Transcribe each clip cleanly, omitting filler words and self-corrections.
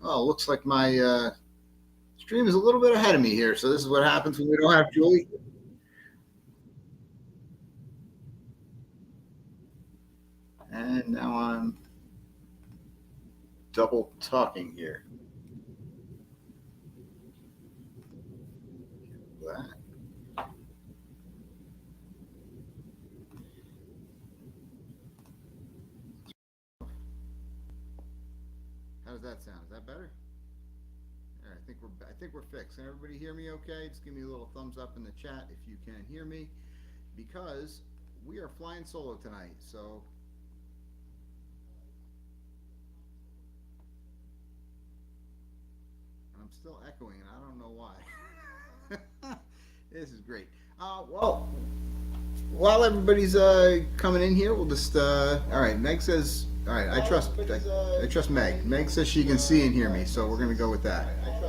Oh, looks like my stream is a little bit ahead of me here. So this is what happens when we don't have Julie. And now I'm double talking here. That. How does that sound? Is that better? All right, I think we're fixed. Can everybody hear me okay? Just give me a little thumbs up in the chat if you can hear me, because we are flying solo tonight. So I'm still echoing, and I don't know why. This is great. Well, while everybody's coming in here, we'll just all right. Meg says, all right. I trust Meg. Meg says she can see and hear me, so we're gonna go with that. I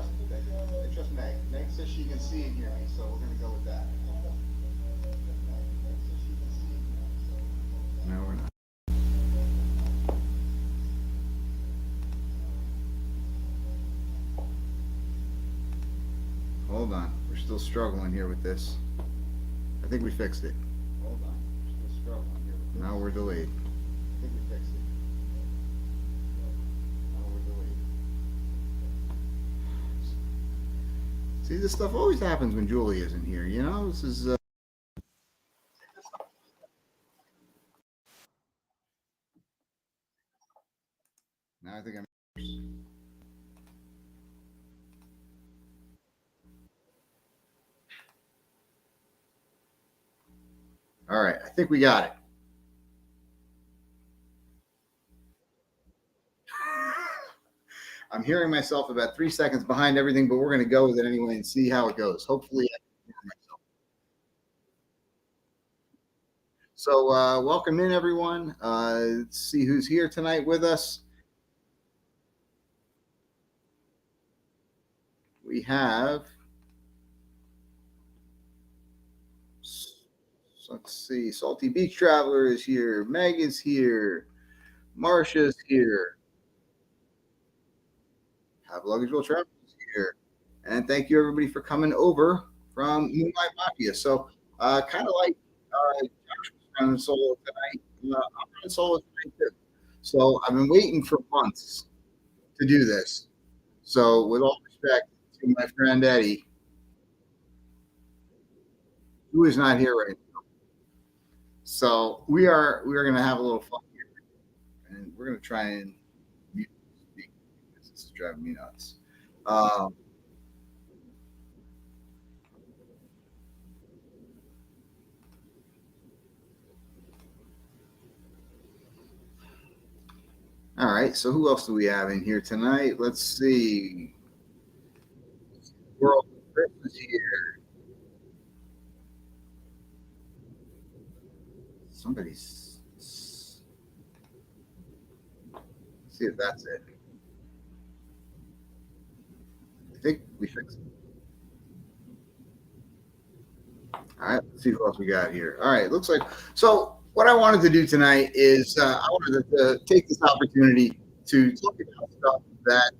trust Meg. Meg says she can see and hear me, so we're gonna go with that. No, we're not. Hold on. We're still struggling here with this. I think we fixed it. Hold on. We're still struggling here with this. Now we're delayed. I think we fixed it. Now we're delayed. See, this stuff always happens when Julie isn't here. You know, this is. Now I think I'm. All right, I think we got it. I'm hearing myself about 3 seconds behind everything, but we're going to go with it anyway and see how it goes. Hopefully, I can hear myself. So, welcome in, everyone. Let's see who's here tonight with us. We have. Let's see. Salty Beach Traveler is here. Meg is here. Marcia's here. Have Luggage Will Travel is here. And thank you, everybody, for coming over from Moonlight Mafia. So, kind of like Josh was running solo tonight, I'm running solo tonight too. So, I've been waiting for months to do this. So, with all respect to my friend Eddie, who is not here right now. So, we are going to have a little fun here, and we're going to try and mute speak. This is driving me nuts. Um, all right. So, who else do we have in here tonight? Let's see. World Chris is here. Somebody's. See if that's it. I think we fixed it. All right, let's see who else we got here. All right, looks like so. What I wanted to do tonight is I wanted to take this opportunity to talk about stuff that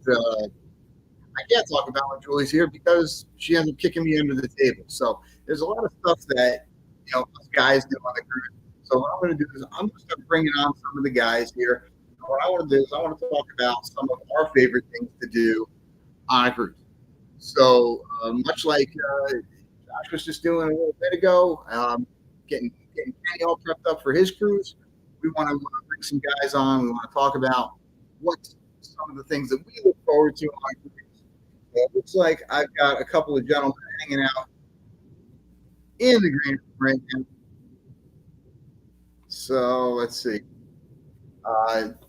I can't talk about when Julie's here because she ends up kicking me under the table. So there's a lot of stuff that us guys do on the cruise. So what I'm going to do is I'm just going to bring on some of the guys here. And what I want to do is I want to talk about some of our favorite things to do on a cruise. So much like Josh was just doing a little bit ago, getting Kenny all prepped up for his cruise. We want to bring some guys on. We want to talk about what some of the things that we look forward to on cruise. So it looks like I've got a couple of gentlemen hanging out in the green room right now. So let's see.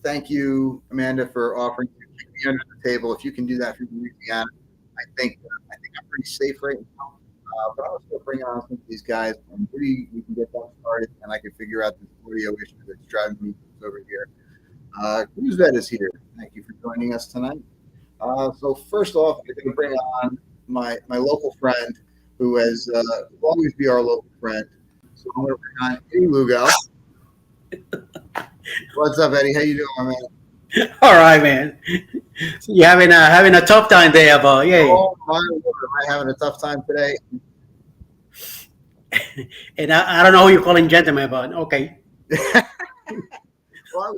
Thank you, Amanda, for offering to keep me under the table. If you can do that for Louisiana, I think I'm pretty safe right now. But I'll still bring on some of these guys, and maybe we can get that started, and I can figure out this audio issue that's driving me over here. Cruise Vet is here. Thank you for joining us tonight. So first off, I'm going to bring on my local friend, who has will always be our local friend. So I'm going to bring on Eddie Lugo. What's up, Eddie? How you doing, man? All right, man. You're having a tough time there, but yeah. Oh my Lord, am I having a tough time today? And I don't know who you're calling gentleman, but okay. Well,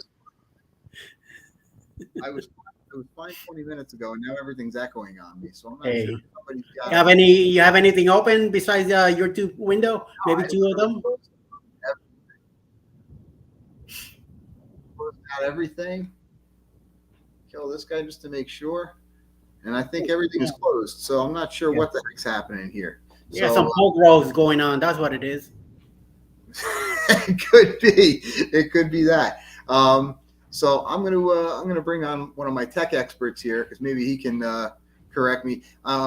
I was it was fine 20 minutes ago, and now everything's echoing on me. So I'm not sure Hey, if somebody's got it. you have anything open besides your two window? Maybe I two of them. closed out everything. Kill this guy just to make sure. And I think everything is closed. So I'm not sure Yeah, what the heck's happening here. yeah, So some poke rolls going on. That's what it is. it could be. It could be that. So I'm gonna bring on one of my tech experts here because maybe he can correct me.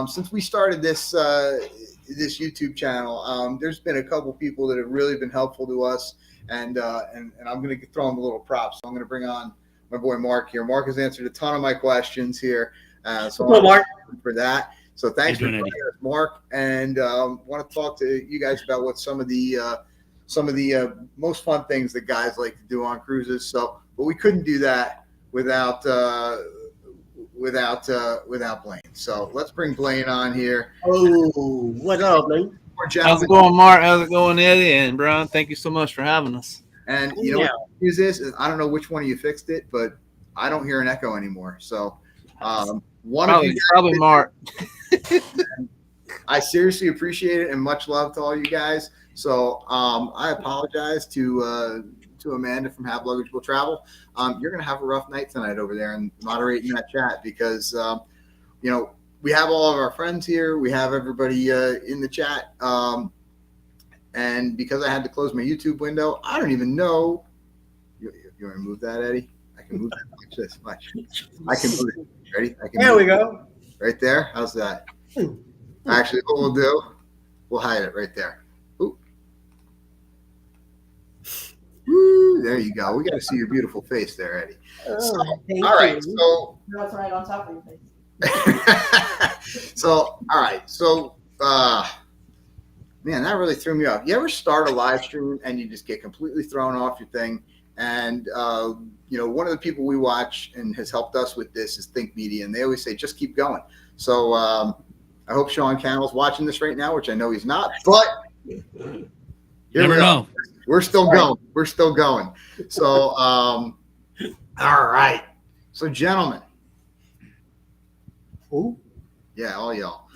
Since we started this YouTube channel, there's been a couple people that have really been helpful to us, and I'm gonna throw him a little props. So I'm gonna bring on my boy Mark here. Mark has answered a ton of my questions here, so Well, Mark. for that. So thanks How you for doing, joining us, Mark, and want to talk to you guys about what some of the most fun things that guys like to do on cruises. So, but we couldn't do that without Blaine. So let's bring Blaine on here. Oh, what's up, Blake? How's it going, Mark? How's it going, Eddie? And Brian, thank you so much for having us. And you know Yeah. what the news is? I don't know which one of you fixed it, but I don't hear an echo anymore. So one of you Probably Mark. I seriously appreciate it, and much love to all you guys. So I apologize to Amanda from Have Luggage Will Travel. You're going to have a rough night tonight over there and moderating that chat because we have all of our friends here, we have everybody in the chat, and because I had to close my YouTube window, I don't even know. You want to move that, Eddie? I can move that. Watch this. Watch. I can move it. Ready? I can. There we go. Right there. How's that? Actually, what we'll do, we'll hide it right there. Ooh. Woo, there you go. We got to see your beautiful face there, Eddie. So, all right. So That's right on top of your face. so, all right. So, man, that really threw me off. You ever start a live stream and you just get completely thrown off your thing? And, one of the people we watch and has helped us with this is Think Media, and they always say, just keep going. So, I hope Sean Cannell's watching this right now, which I know he's not, but You never know. We're still going. We're still going. So, all right. So, gentlemen. Who? Yeah, all y'all.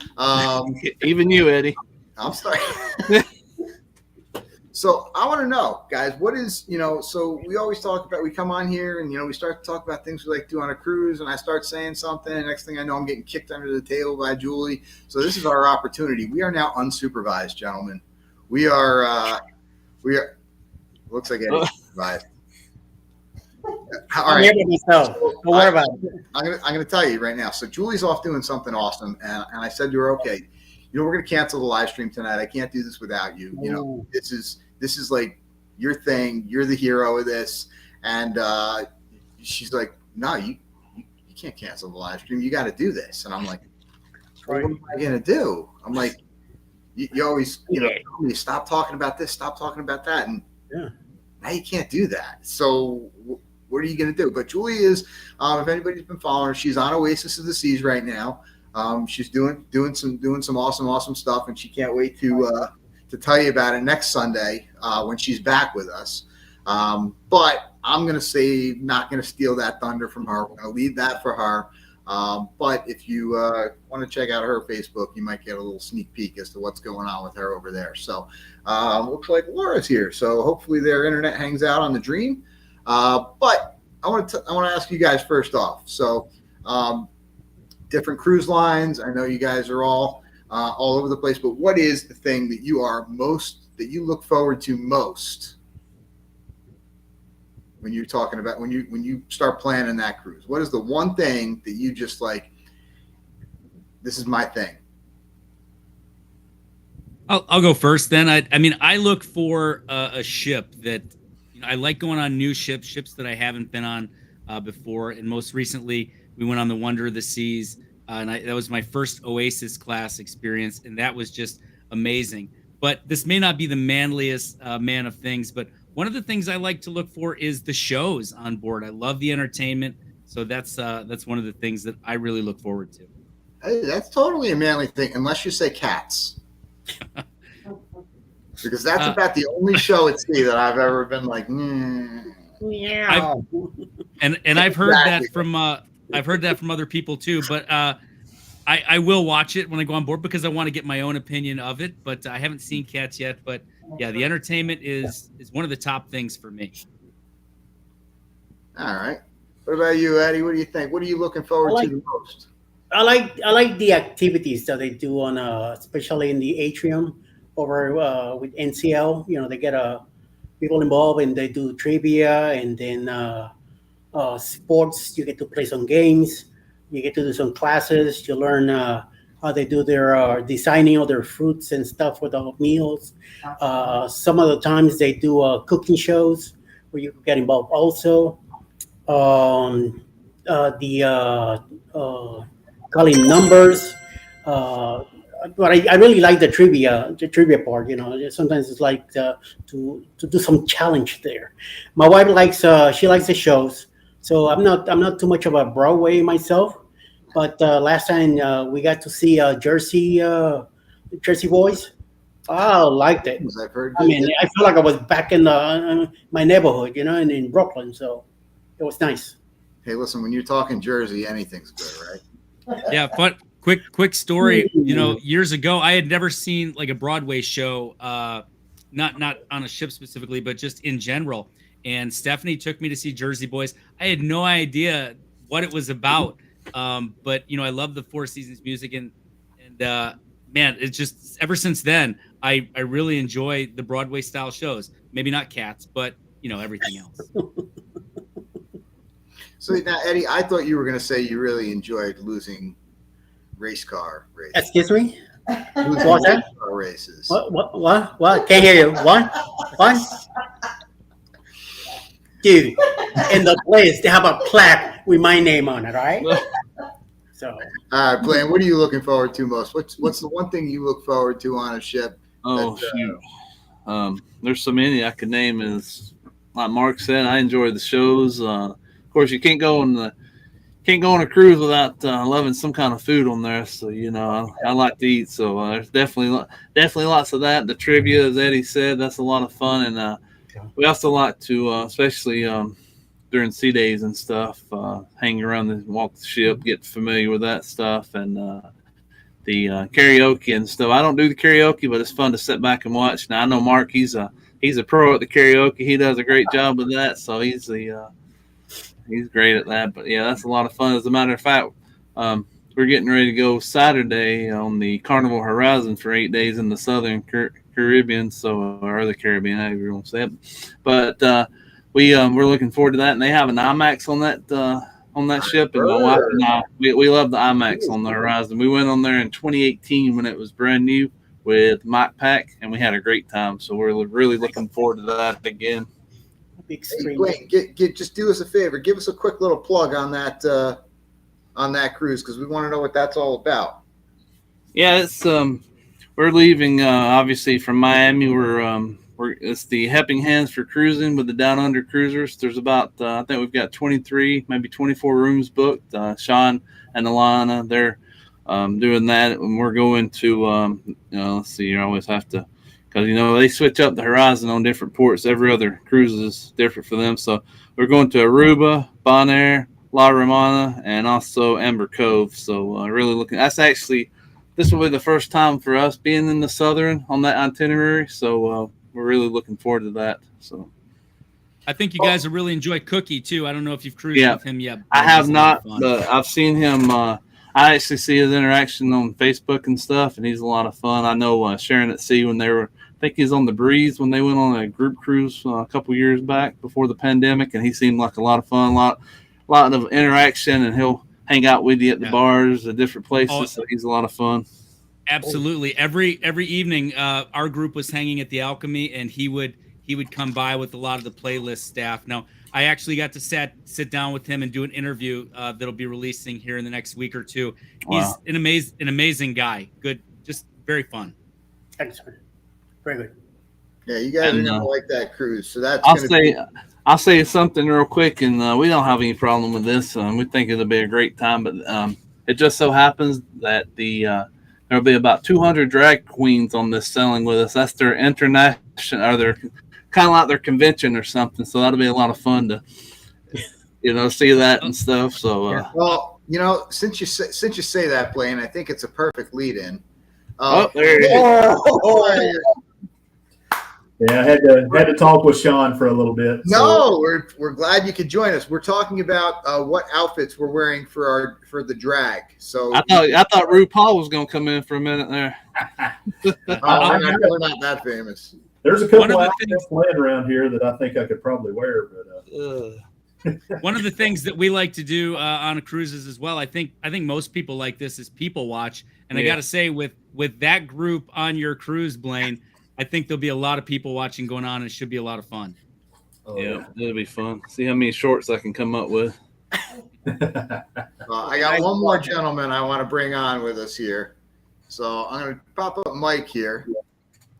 Even you, Eddie. I'm sorry. So I want to know, guys, what is, so we always talk about, we come on here and, we start to talk about things we like to do on a cruise, and I start saying something, and next thing I know, I'm getting kicked under the table by Julie. So this is our opportunity. We are now unsupervised, gentlemen. We are, looks like Eddie supervised. All right. Myself. Don't worry about it. I'm gonna tell you right now. So Julie's off doing something awesome, and I said to her, okay, we're gonna cancel the live stream tonight. I can't do this without you. This is like your thing. You're the hero of this. And she's like, no, you can't cancel the live stream. You got to do this. And I'm like, what am I gonna do? I'm like, you always, tell me, stop talking about this, stop talking about that, and now you can't do that. So what are you going to do? But Julie is, if anybody's been following her, she's on Oasis of the Seas right now. She's doing some awesome stuff, and she can't wait to tell you about it next Sunday when she's back with us. But I'm going to not going to steal that thunder from her. We're going to leave that for her. But if you want to check out her Facebook, you might get a little sneak peek as to what's going on with her over there. So looks like Laura's here. So hopefully their internet hangs out on the Dream. But I want to ask you guys first off. So different cruise lines. I know you guys are all over the place. But what is the thing that you look forward to most when you're talking about when you start planning that cruise? What is the one thing that you just like, this is my thing? I'll go first then. I look for a ship that I like going on new ships that I haven't been on before. And most recently we went on the Wonder of the Seas, and that was my first Oasis class experience, and that was just amazing. But this may not be the manliest man of things, but one of the things I like to look for is the shows on board. I love the entertainment. So that's one of the things that I really look forward to. Hey, that's totally a manly thing, unless you say cats. Because that's about the only show at sea that I've ever been like, Yeah. And I've heard Exactly. that from other people too. But I will watch it when I go on board because I want to get my own opinion of it. But I haven't seen Cats yet. But yeah, the entertainment is one of the top things for me. all right. What about you, Eddie? What do you think? What are you looking forward to the most? I like the activities that they do on especially in the atrium over with NCL. You know, they get people involved and they do trivia and then sports. You get to play some games. You get to do some classes. You learn how they do their designing of their fruits and stuff for the meals. Some of the times they do cooking shows where you can get involved also. The calling numbers. But I really like the trivia part. You know, sometimes it's like to do some challenge there. My wife likes she likes the shows, so I'm not too much of a Broadway myself. But last time we got to see Jersey Boys. I liked it. I've heard. I mean, I feel like I was back in my neighborhood, you know, in Brooklyn. So it was nice. Hey, listen, when you're talking Jersey, anything's good, right? Yeah, but quick story. You know, years ago, I had never seen like a Broadway show, not on a ship specifically, but just in general. And Stephanie took me to see Jersey Boys. I had no idea what it was about, but you know, I love the Four Seasons music, and man, it's just ever since then, I really enjoy the Broadway style shows. Maybe not Cats, but you know, everything else. So now, Eddie, I thought you were going to say you really enjoyed losing race car races. Excuse me. Losing What's race that? car races. What? Can't hear you. What? Dude, in the place they have a plaque with my name on it, right? So. All right, Blaine, what are you looking forward to most? What's the one thing you look forward to on a ship? Oh, shoot. There's so many I could name. As like Mark said, I enjoy the shows. Of course, you can't go on a cruise without loving some kind of food on there. So you know, I like to eat. So there's definitely lots of that. The trivia, as Eddie said, that's a lot of fun, and we also like to, especially during sea days and stuff, hang around and walk the ship, get familiar with that stuff, and the karaoke and stuff. I don't do the karaoke, but it's fun to sit back and watch. Now I know Mark; he's a pro at the karaoke. He does a great job with that. So he's great at that. But yeah, that's a lot of fun. As a matter of fact, we're getting ready to go Saturday on the Carnival Horizon for 8 days in the Southern Caribbean, or the Caribbean, however you want to say it. But we're looking forward to that, and they have an IMAX on that ship, and my wife and I, we love the IMAX on the Horizon. We went on there in 2018 when it was brand new with Mike Pack, and we had a great time. So we're really looking forward to that again. Big Hey, screen. Blaine, just do us a favor. Give us a quick little plug on that cruise, because we want to know what that's all about. Yeah, it's we're leaving obviously from Miami. It's the Helping Hands for Cruising with the Down Under Cruisers. There's about I think we've got 23, maybe 24 rooms booked. Sean and Alana, they're doing that, and we're going to let's see. You always have to, because they switch up the Horizon on different ports. Every other cruise is different for them. So we're going to Aruba, Bonaire, La Romana, and also Amber Cove. So really looking. This will be the first time for us being in the Southern on that itinerary. So we're really looking forward to that. So I think you guys will really enjoy Cookie too. I don't know if you've cruised with him yet. I have not, but I've seen him. I actually see his interaction on Facebook and stuff, and he's a lot of fun. I know Sharon at Sea when they were. I think he's on the Breeze when they went on a group cruise a couple years back before the pandemic, and he seemed like a lot of fun, lot of interaction, and he'll hang out with you at the bars, at different places. So he's a lot of fun. Absolutely. Every evening, our group was hanging at the Alchemy, and he would come by with a lot of the playlist staff. Now, I actually got to sit down with him and do an interview that'll be releasing here in the next week or two. He's an amazing guy. Good, just very fun. Excellent. Very good. Yeah, you guys are gonna like that cruise. So that's. I'll say something real quick, and we don't have any problem with this. We think it'll be a great time, but it just so happens that there'll be about 200 drag queens on this sailing with us. That's their international, or their kind of like their convention or something. So that'll be a lot of fun to, see that and stuff. So, well, since you say that, Blaine, I think it's a perfect lead-in. there it is. Yeah, I had to talk with Sean for a little bit. No, we're glad you could join us. We're talking about what outfits we're wearing for the drag. So I thought RuPaul was going to come in for a minute there. we're not that famous. There's a couple of outfits laying around here that I think I could probably wear, but one of the things that we like to do on cruises as well, I think most people like this, is people watch. And I got to say, with that group on your cruise, Blaine, I think there'll be a lot of people watching going on, and it should be a lot of fun. Yeah, it'll be fun. See how many shorts I can come up with. I got one more gentleman I want to bring on with us here. So I'm going to pop up Mike here.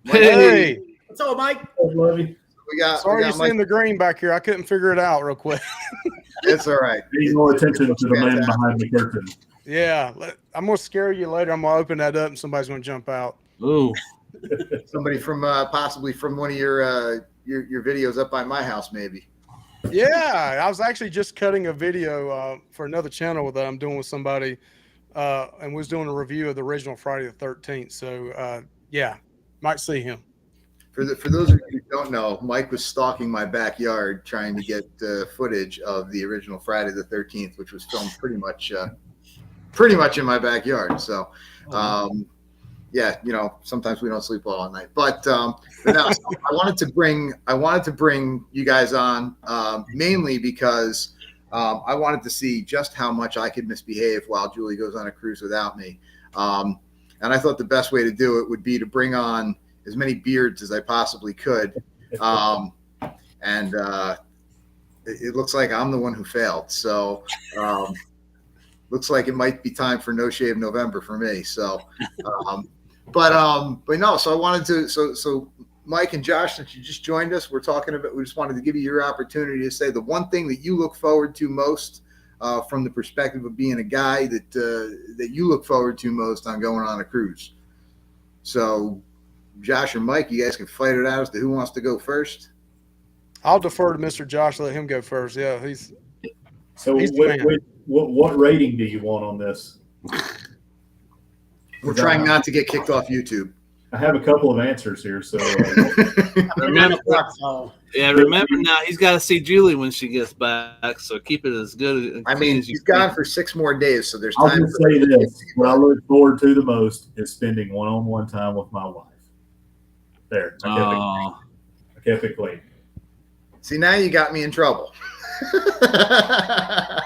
Hey. What's up, Mike? We got Sorry, Mike. seeing the green back here. I couldn't figure it out real quick. It's all right. pay more attention to the man behind the curtain. Yeah, I'm gonna scare you later. I'm gonna open that up, and somebody's gonna jump out. Ooh. Somebody from possibly from one of your videos up by my house, maybe. Yeah, I was actually just cutting a video for another channel that I'm doing with somebody, and was doing a review of the original Friday the 13th. So yeah, might see him. For those of you who don't know, Mike was stalking my backyard trying to get footage of the original Friday the 13th, which was filmed pretty much in my backyard. So, yeah, sometimes we don't sleep well at night. But no, so I wanted to bring you guys on mainly because I wanted to see just how much I could misbehave while Julie goes on a cruise without me. And I thought the best way to do it would be to bring on as many beards as I possibly could. And it looks like I'm the one who failed. So looks like it might be time for No Shave November for me. So, but no, so I wanted to, so Mike and Josh, since you just joined us, we just wanted to give you your opportunity to say the one thing that you look forward to most from the perspective of being a guy that you look forward to most on going on a cruise. So, Josh or Mike, you guys can fight it out as to who wants to go first. I'll defer to Mr. Josh. Let him go first. Yeah, he's what rating do you want on this? We're trying not to get kicked off YouTube. I have a couple of answers here. So remember now he's got to see Julie when she gets back. So keep it as good. I mean, she's gone for 6 more days, so there's I'll time. just say this: what I look forward to the most is spending one-on-one time with my wife. There, I kept it clean. See, now you got me in trouble. I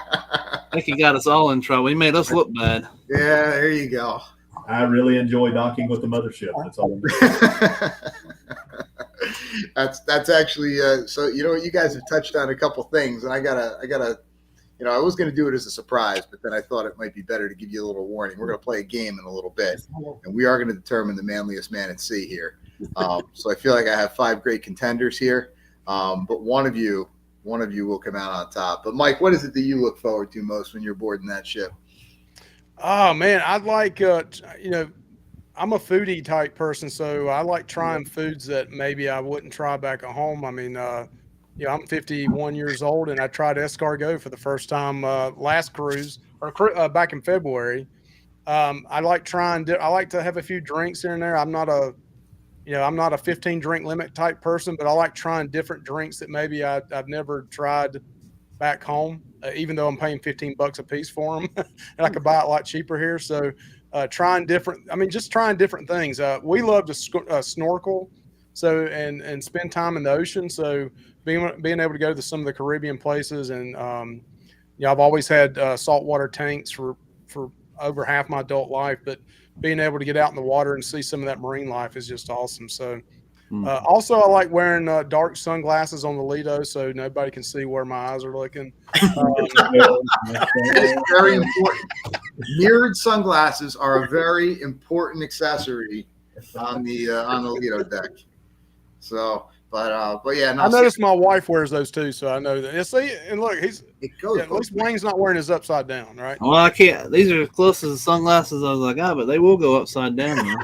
think he got us all in trouble. He made us look bad. Yeah, there you go. I really enjoy docking with the mothership. That's all. That's actually so. You guys have touched on a couple things, and I gotta. I was going to do it as a surprise, but then I thought it might be better to give you a little warning. We're going to play a game in a little bit, and we are going to determine the manliest man at sea here. So I feel like I have 5 great contenders here, but one of you will come out on top. But Mike, what is it that you look forward to most when you're boarding that ship? Oh man, I'd like I'm a foodie type person, so I like trying foods that maybe I wouldn't try back at home. I mean, I'm 51 years old, and I tried escargot for the first time last cruise or back in February. I like to have a few drinks here and there. I'm not a 15 drink limit type person, but I like trying different drinks that maybe I've never tried back home, even though I'm paying $15 a piece for them, and I could buy it a lot cheaper here. So trying different things. We love to snorkel, so and spend time in the ocean. So being able to go to some of the Caribbean places, and I've always had saltwater tanks for over half my adult life, but being able to get out in the water and see some of that marine life is just awesome. So also I like wearing dark sunglasses on the Lido so nobody can see where my eyes are looking. That is very important. Mirrored sunglasses are a very important accessory on the Lido deck. So, But yeah, no, I noticed my wife wears those too, so I know that. Yeah, see, and look, it goes. at least Wayne's not wearing his upside down, right? Well, I can't. These are as close as the sunglasses. I was like, but they will go upside down.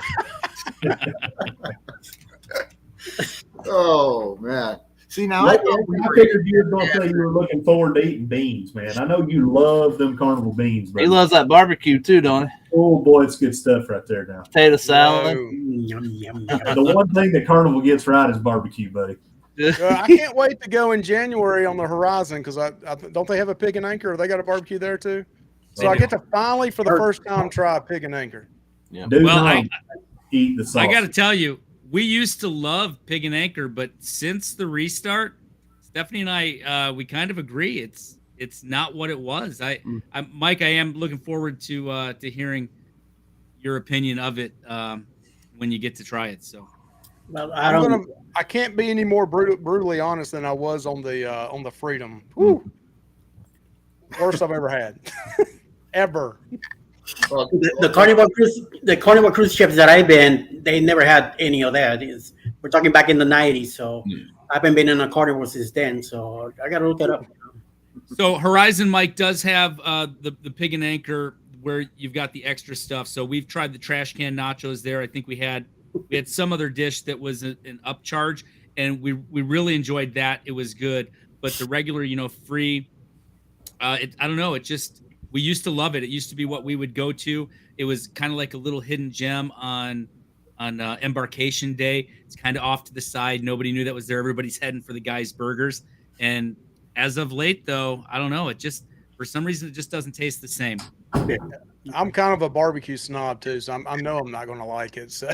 Oh man. See now, I figured you were going to say you were looking forward to eating beans, man. I know you love them carnival beans, but He loves that barbecue too, don't he? oh boy, it's good stuff right there now. Potato salad. No. Yum, yum, yum. And the one thing that carnival gets right is barbecue, buddy. I can't wait to go in January on the horizon because I don't they have a pig and anchor? Or they got a barbecue there too? So I get to finally, for the first time, try a pig and anchor. Yeah. Do Well, not eat the sauce. I got to tell you, we used to love Pig and Anchor, but since the restart, Stephanie and I, we kind of agree. It's not what it was. Mike, I am looking forward to hearing your opinion of it when you get to try it. So, Well, I can't be any more brutally honest than I was on the Freedom. Woo. Worst I've ever had, ever. Well, the Carnival cruise ships that I've been, they never had any of that. We're talking back in the 90s, so I haven't been in a Carnival since then. So I got to look it up. So Horizon Mike does have the Pig and Anchor where you've got the extra stuff. So we've tried the trash can nachos there. I think we had some other dish that was an upcharge, and we really enjoyed that. It was good, but the regular, free. I don't know. It just. We used to love it. It used to be what we would go to. It was kind of like a little hidden gem on embarkation day. It's kind of off to the side. Nobody knew that was there. Everybody's heading for the Guy's Burgers. And as of late, though, I don't know. It just, for some reason, it just doesn't taste the same. I'm kind of a barbecue snob too, so I know I'm not going to like it. So,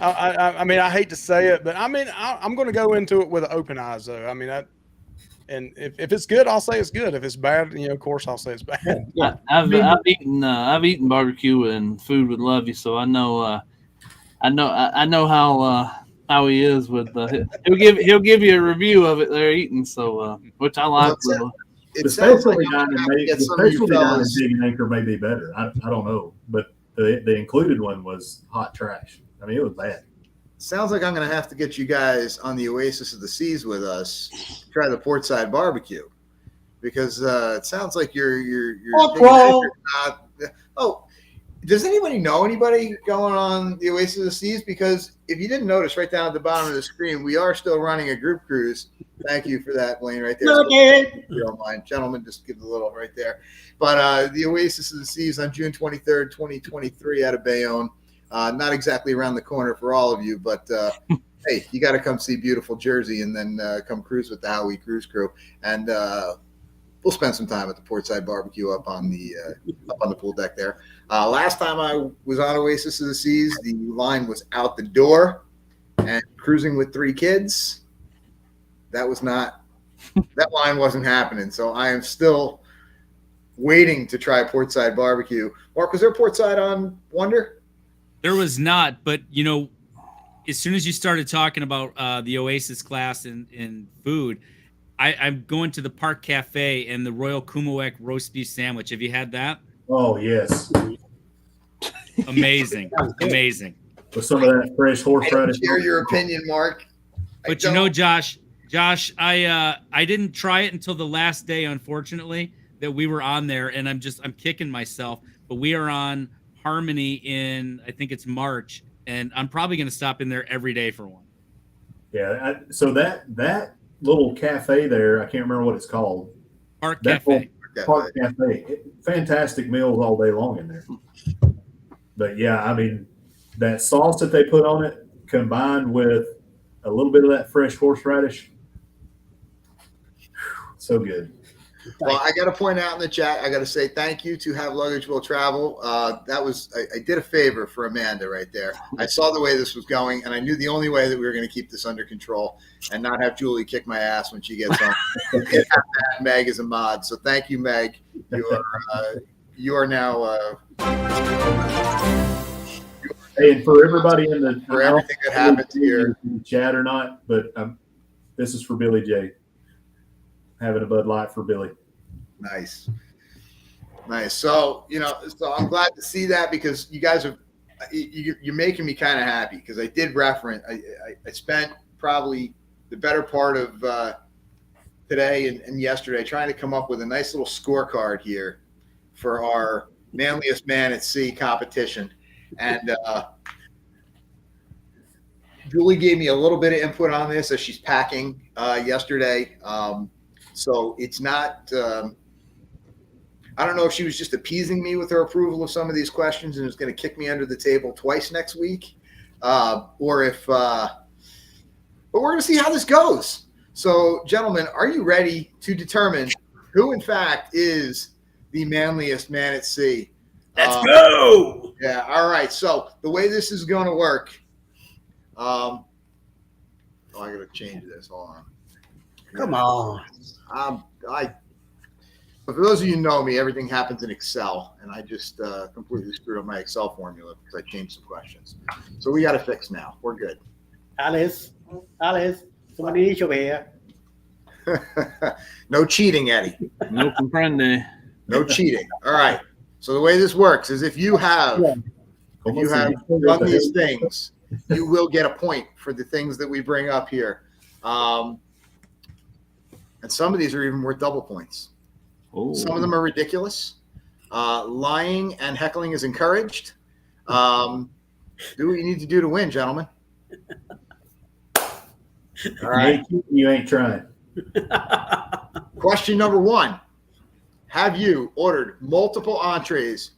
I mean, I hate to say it, but I mean, I'm going to go into it with open eyes, though. I mean, and if it's good, I'll say it's good. If it's bad, of course, I'll say it's bad. Yeah, I've eaten barbecue and food with Lovey, so I know how he is with he'll give you a review of it there eating, so which I like. It sounds like the specialty down in Pig and Anchor may be better. I don't know, but the included one was hot trash. I mean, it was bad. Sounds like I'm going to have to get you guys on the Oasis of the Seas with us to try the portside barbecue, because it sounds like you're not. Oh, does anybody know anybody going on the Oasis of the Seas? Because if you didn't notice, right down at the bottom of the screen, we are still running a group cruise. Thank you for that, Blaine, right there. If you don't mind, gentlemen, just give a little right there. But the Oasis of the Seas on June 23rd, 2023 out of Bayonne. Not exactly around the corner for all of you, but hey, you got to come see beautiful Jersey and then come cruise with the Howie Cruise Crew, and we'll spend some time at the Portside Barbecue up on the pool deck there. Last time I was on Oasis of the Seas, the line was out the door, and cruising with 3 kids, that line wasn't happening. So I am still waiting to try Portside Barbecue. Mark, was there Portside on Wonder? There was not, but as soon as you started talking about the Oasis class and food, I'm going to the Park Cafe and the Royal Kumawek roast beef sandwich. Have you had that? Oh yes, amazing. with some of that fresh horseradish. Share your opinion, Mark. But Josh, I didn't try it until the last day, unfortunately, that we were on there, and I'm kicking myself. But we are on Harmony in, I think it's March, and I'm probably going to stop in there every day for one. Yeah, so that little cafe there, I can't remember what it's called. Park Cafe. Park Cafe. Fantastic meals all day long in there. But yeah, I mean, that sauce that they put on it combined with a little bit of that fresh horseradish, so good. Well, I got to point out in the chat, I got to say thank you to Have Luggage Will Travel. I did a favor for Amanda right there. I saw the way this was going, and I knew the only way that we were going to keep this under control and not have Julie kick my ass when she gets on. Meg is a mod, so thank you, Meg. You are now. Hey, and for everybody in the for everything that happens here, in the chat or not, but this is for Billy J. Having a Bud Light for Billy. Nice. So so I'm glad to see that, because you guys you're making me kind of happy, because I did reference. I spent probably the better part of today and yesterday trying to come up with a nice little scorecard here for our Manliest Man at Sea competition. And Julie gave me a little bit of input on this as she's packing yesterday. So it's not, I don't know if she was just appeasing me with her approval of some of these questions and is going to kick me under the table twice next week, or if, but we're going to see how this goes. So, gentlemen, are you ready to determine who, in fact, is the manliest man at sea? Let's go. Yeah. All right. So the way this is going to work, I got to change this. Hold on. Come on. For those of you who know me, everything happens in Excel, and I just completely screwed up my Excel formula because I changed some questions. So we got to fix now. We're good. Alice, somebody needs over here. No cheating, Eddie. No comprende. No cheating. All right. So the way this works is if you have done these things, you will get a point for the things that we bring up here. And some of these are even worth double points. Oh. Some of them are ridiculous. Lying and heckling is encouraged. Do what you need to do to win, gentlemen. All right. You ain't trying. Question number 1. Have you ordered multiple entrees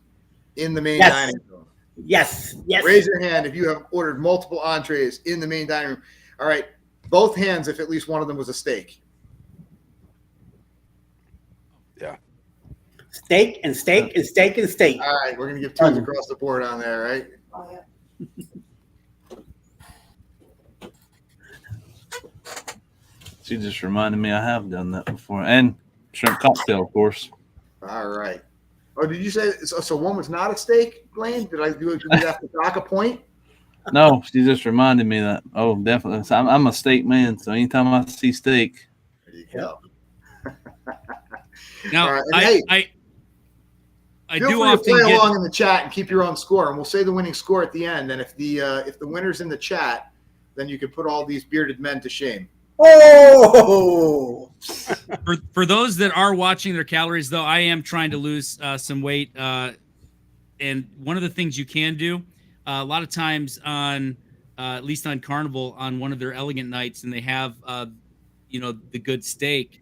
in the main Yes. dining room? Yes. Raise your hand if you have ordered multiple entrees in the main dining room. All right. Both hands if at least one of them was a steak. Yeah. Steak and steak and steak and steak. All right. We're going to give 2s across the board on there, right? Oh, yeah. She just reminded me I have done that before. And shrimp cocktail, of course. All right. Oh, did you say so? One was not a steak, Blaine? Did we have to dock a point? No, she just reminded me that. Oh, definitely. So I'm a steak man, so anytime I see steak. There you go. Now, All right. And I feel do free to often play get along in the chat and keep your own score, and we'll say the winning score at the end. And if the winner's in the chat, then you can put all these bearded men to shame. Oh, for those that are watching their calories, though, I am trying to lose some weight. And one of the things you can do, a lot of times on, at least on Carnival, on one of their elegant nights, and they have, the good steak.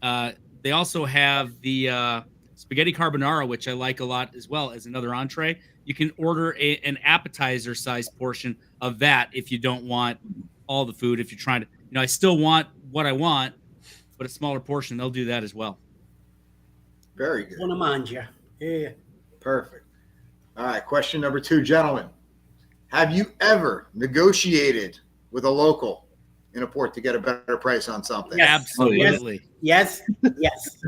They also have the spaghetti carbonara, which I like a lot as well as another entree. You can order an appetizer size portion of that if you don't want all the food. If you're trying to, I still want what I want, but a smaller portion. They'll do that as well. Very good. wanna manja. Yeah. Perfect. All right. Question number 2, gentlemen. Have you ever negotiated with a local in a port to get a better price on something? Yes. Absolutely. Yes.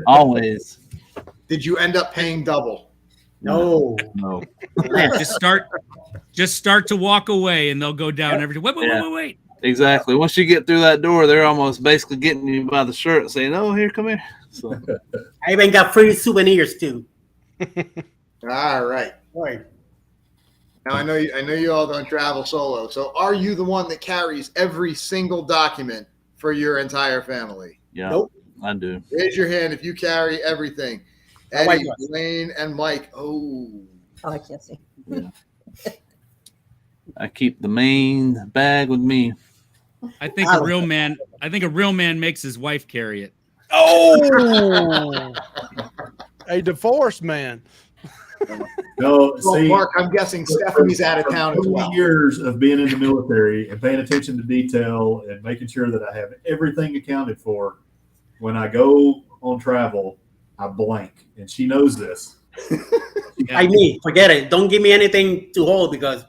Always. Did you end up paying double? No. No. Just start to walk away, and they'll go down every. Wait. Exactly. Once you get through that door, they're almost basically getting you by the shirt and saying, "Oh, here, come here." So I even got free souvenirs too. All right. Right. Now I know you all don't travel solo. So are you the one that carries every single document for your entire family? yeah, Nope. I do. Raise your hand if you carry everything. My wife Eddie, does. Blaine, and Mike. Oh, I can't see. I keep the main bag with me. I think a real man makes his wife carry it. Oh, a divorced man. No, well, see, Mark, I'm guessing Stephanie's out of town as 20 well. years of being in the military and paying attention to detail and making sure that I have everything accounted for. When I go on travel, I blank, and she knows this. I mean, forget it. Don't give me anything to hold because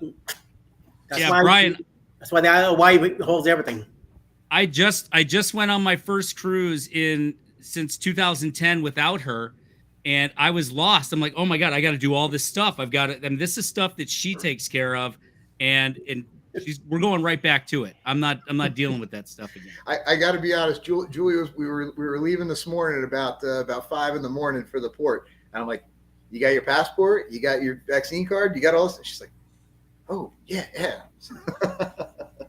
that's Yeah, why Brian. That's why the wife holds everything. I just went on my first cruise since 2010 without her, and I was lost. I'm like, oh my god, I got to do all this stuff. I've got it. I mean, this is stuff that she takes care of, and we're going right back to it. I'm not dealing with that stuff again. I got to be honest. Julie was. We were leaving this morning at about 5 a.m. for the port, and I'm like, "You got your passport? You got your vaccine card? You got all this?" And she's like, "Oh yeah."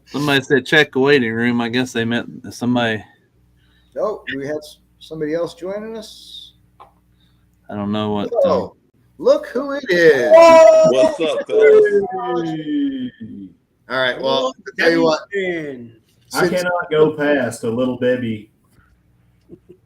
Somebody said check the waiting room. I guess they meant somebody. Oh, do we have somebody else joining us? I don't know what. Oh, look who it is. What's up, fellas? All right. Well, I'll tell you what. I cannot go past a Little Debbie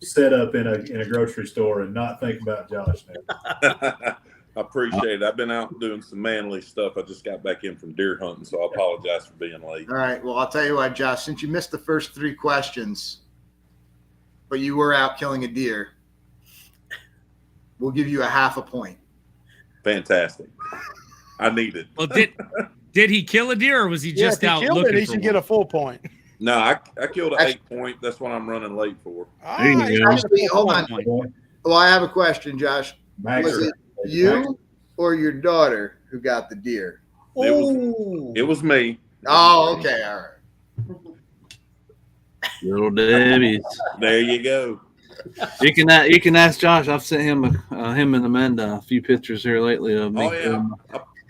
set up in a grocery store and not think about Josh now. I appreciate it. I've been out doing some manly stuff. I just got back in from deer hunting, so I apologize for being late. All right. Well, I'll tell you what, Josh, since you missed the first 3 questions, but you were out killing a deer, we'll give you a half a point. Fantastic. I need it. Well, did he kill a deer, or was he just out killed looking it, he for should one? get a full point. No, I killed an 8 point. That's what I'm running late for. There you go. Actually, hold on. Well, I have a question, Josh. Max, Was it you or your daughter who got the deer? It was me. Oh, okay. All right. Little Debbie's. There you go. You can ask Josh. I've sent him him and Amanda a few pictures here lately of me. Oh yeah,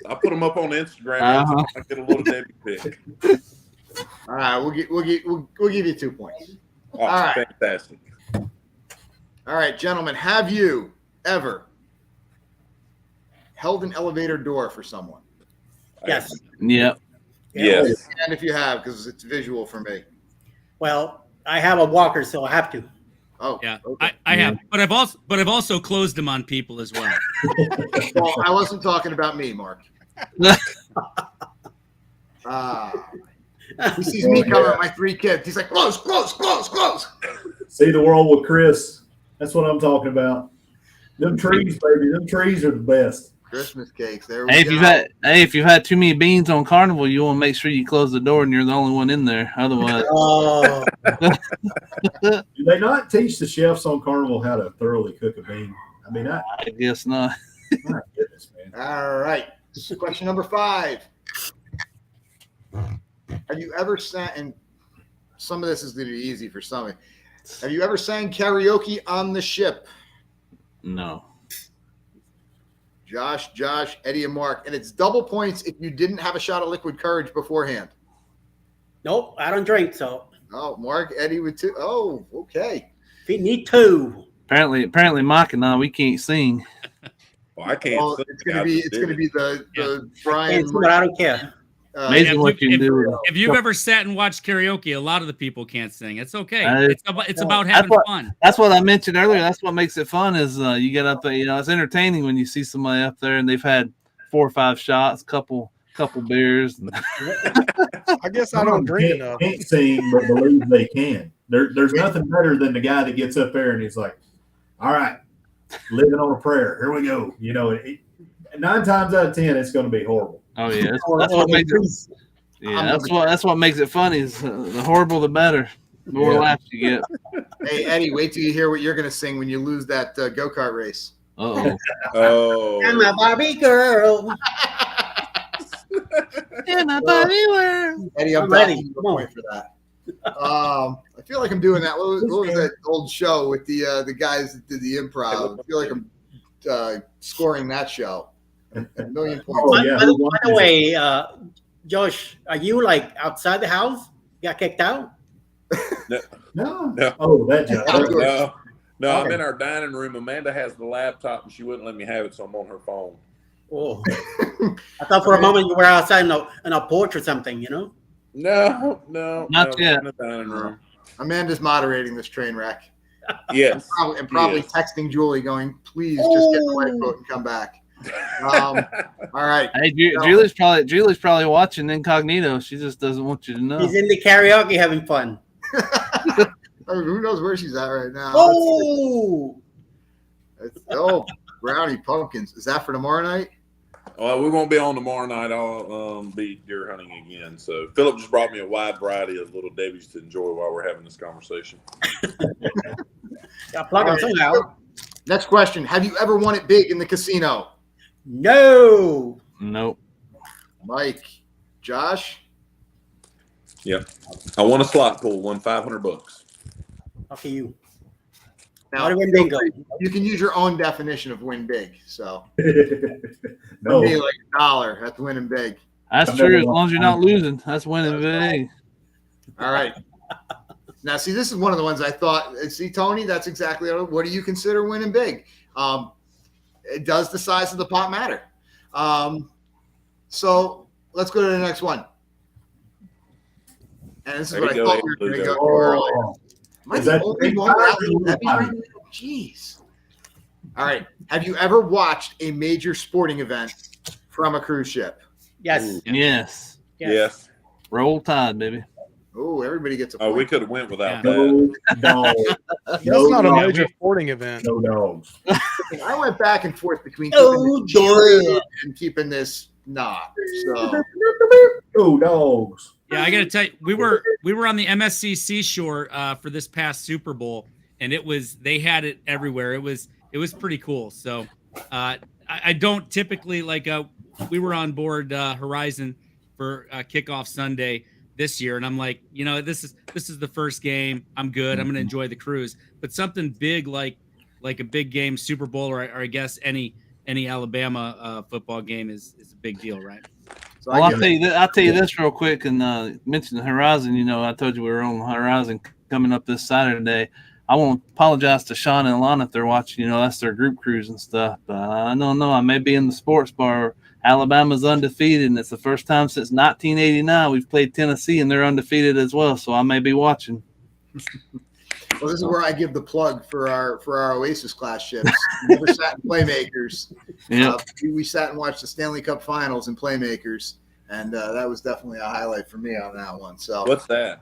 I put them up on Instagram. Uh-huh. I get a little Debbie pic. All right. We'll give you 2 points. Oh, All right. Fantastic. All right, gentlemen. Have you ever held an elevator door for someone? Yes. Yep. Yes. And if you have, because it's visual for me. Well, I have a walker, so I have to. Oh, Yeah, okay. I have, but I've also closed them on people as well. Well, I wasn't talking about me, Mark. He sees me coming with my 3 kids. He's like, close, close, close, close. see the world with Chris. That's what I'm talking about. Them trees, baby. Them trees are the best. Christmas cakes. There we Hey, go. if you've had too many beans on Carnival, you want to make sure you close the door and you're the only one in there. Otherwise, Oh, Do they not teach the chefs on Carnival how to thoroughly cook a bean? I mean, I guess not. my goodness, man. All right. This is question number 5. Have you ever sang, and some of this is going to be easy for some of you. Have you ever sang karaoke on the ship? No. Josh, Eddie, and Mark. And it's double points if you didn't have a shot of liquid courage beforehand. nope, I don't drink, so Oh, Mark, Eddie with 2. Oh, okay. we need 2. Apparently, Mike and I, we can't sing. Well, I can't. Well, sing. it's going to be the Brian. And, but I don't care. Amazing what you can do. If you've ever sat and watched karaoke, a lot of the people can't sing. It's okay. It's about That's having what- fun. That's what I mentioned earlier. That's what makes it fun is you get up there, it's entertaining when you see somebody up there and they've had 4 or 5 shots, couple beers. I guess I don't drink enough. Can't sing, but believe they can. There's nothing better than the guy that gets up there and he's like, "All right, living on a prayer. Here we go." 9 times out of 10, it's going to be horrible. Oh yeah, that's what makes it. Yeah, that's what makes it fun. Is the horrible, the better. The more laughs you get. Hey, Eddie, wait till you hear what you're going to sing when you lose that go-kart race. Oh, Oh, I'm a Barbie girl. in a Barbie world. Eddie, I'm I'm ready. ready. Come on. Point for that. I feel like I'm doing that. What was that old show with the guys that did the improv? I feel like I'm scoring that show. A million points. Oh, yeah. By the way, Josh, are you like outside the house? Got kicked out? No. No. Oh, that job. No, I'm Okay. in our dining room. Amanda has the laptop, and she wouldn't let me have it, so I'm on her phone. Oh, I thought for a moment you were outside in a porch or something. No, Not yet. In the dining room. Amanda's moderating this train wreck. Yes. Probably Yes. texting Julie going, please just get the lifeboat and come back. All right. Hey, Julie's probably watching incognito. She just doesn't want you to know. He's in the karaoke having fun. Who knows where she's at right now? Oh, Oh, brownie pumpkins. Is that for tomorrow night? Well, we won't be on tomorrow night. I'll be deer hunting again. So Philip just brought me a wide variety of little Debbie's to enjoy while we're having this conversation. got plug them somehow. Next question. Have you ever won it big in the casino? No. Nope. Mike, Josh? Yep. I won a slot pool, won $500. Okay, you. Now, What do we bingo? you can use your own definition of win big. So, No. for me, like $1, that's winning big. That's I've true. never As long as you're not losing, that's winning big. All right. Now, see, this is one of the ones I thought. See, Tony, that's exactly what do you consider winning big? Does the size of the pot matter? So let's go to the next one. And this is what I thought we were going to go to earlier. Am I the only one without heavy? Jeez. All right. Have you ever watched a major sporting event from a cruise ship? Yes. Yes. Yes. Roll Tide, baby. Oh, everybody gets a Oh, point. we could have went without No that. dogs. That's No not a dogs. major sporting event. No dogs. I went back and forth between Oh, keeping this chili and keeping this not. So No dogs. Yeah, I got to tell you, we were on the MSC Seashore for this past Super Bowl, and they had it everywhere. It was pretty cool. So I don't typically we were on board Horizon for kickoff Sunday this year, and I'm like, this is the first game. I'm good. I'm going to enjoy the cruise. But something big like a big game, Super Bowl, or I guess any Alabama football game is a big deal, right? So Well, I'll tell you this real quick, and mention the Horizon. I told you we were on the Horizon coming up this Saturday. I want to apologize to Sean and Lana if they're watching. That's their group cruise and stuff. But I don't know. I may be in the sports bar. Alabama's undefeated, and it's the first time since 1989 we've played Tennessee, and they're undefeated as well. So I may be watching. Well, this is where I give the plug for our Oasis class ships. We never sat in Playmakers. Yeah. We sat and watched the Stanley Cup Finals in Playmakers, and that was definitely a highlight for me on that one. So What's that?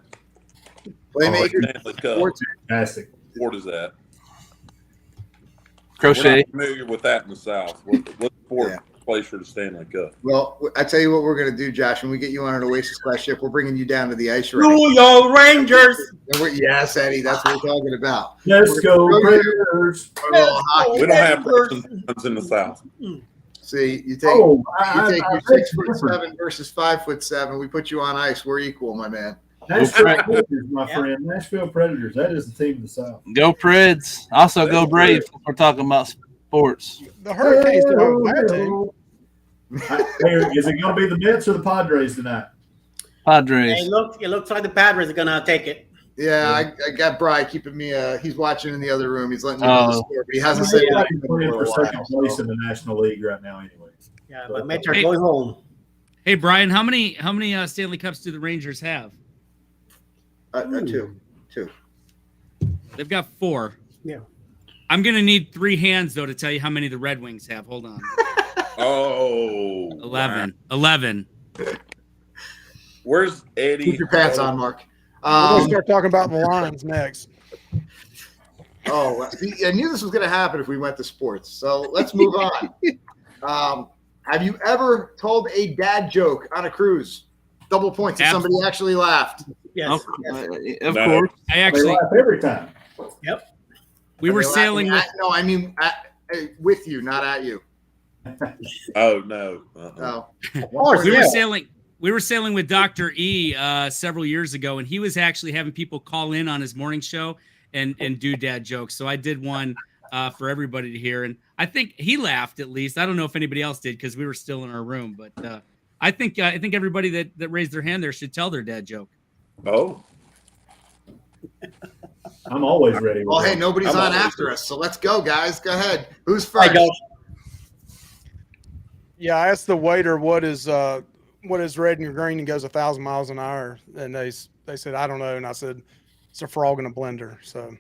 Playmakers. Stanley Cup. Sports. Fantastic. What is that? Crochet. We're not familiar with that in the South. What sport plays for the Stanley Cup? Well, I tell you what we're going to do, Josh. When we get you on an Oasis class ship, we're bringing you down to the ice rink. New York Rangers. Yes, Eddie, that's what we're talking about. Let's go, Raiders. A little hockey. We don't have persons in the South. See, you take Oh, your 6'7" versus 5'7". We put you on ice. We're equal, my man. Nashville Predators, my friend. Nashville Predators. That is the team of the South. Go Preds. Also go Braves if we're talking about sports. The Hurricanes don't have a bad team. Is it going to be the Mets or the Padres tonight? Padres. It looks like the Padres are gonna take it. Yeah, I got Bry keeping me. He's watching in the other room. He's letting me know the score, but he hasn't said Everybody's anything playing for for a second while. place in the National League right now, anyway. Yeah, but Mets are Hey. going home. Hey, Brian, how many Stanley Cups do the Rangers have? Two. They've got 4. Yeah. I'm gonna need 3 hands though to tell you how many the Red Wings have. Hold on. Oh, 11. 11. Where's Eddie? Keep your pants on, Mark. We're going to start talking about the Lions next. I knew this was going to happen if we went to sports. So let's move on. Have you ever told a dad joke on a cruise? Double points if somebody actually laughed. Yes. Of No. course. I They actually laugh every time. we were Are they sailing with laughing with you, not at you. Oh no. No. we were sailing with Dr. E several years ago, and he was actually having people call in on his morning show and do dad jokes. So I did one for everybody to hear, and I think he laughed at least. I don't know if anybody else did because we were still in our room, but I think everybody that raised their hand there should tell their dad joke. Oh. I'm always ready. Well, hey, nobody's I'm on always after ready. us, so let's go, guys. Go ahead. Who's I first? go. Yeah, I asked the waiter what is red and green and goes 1,000 miles an hour, and they said I don't know, and I said it's a frog in a blender. So,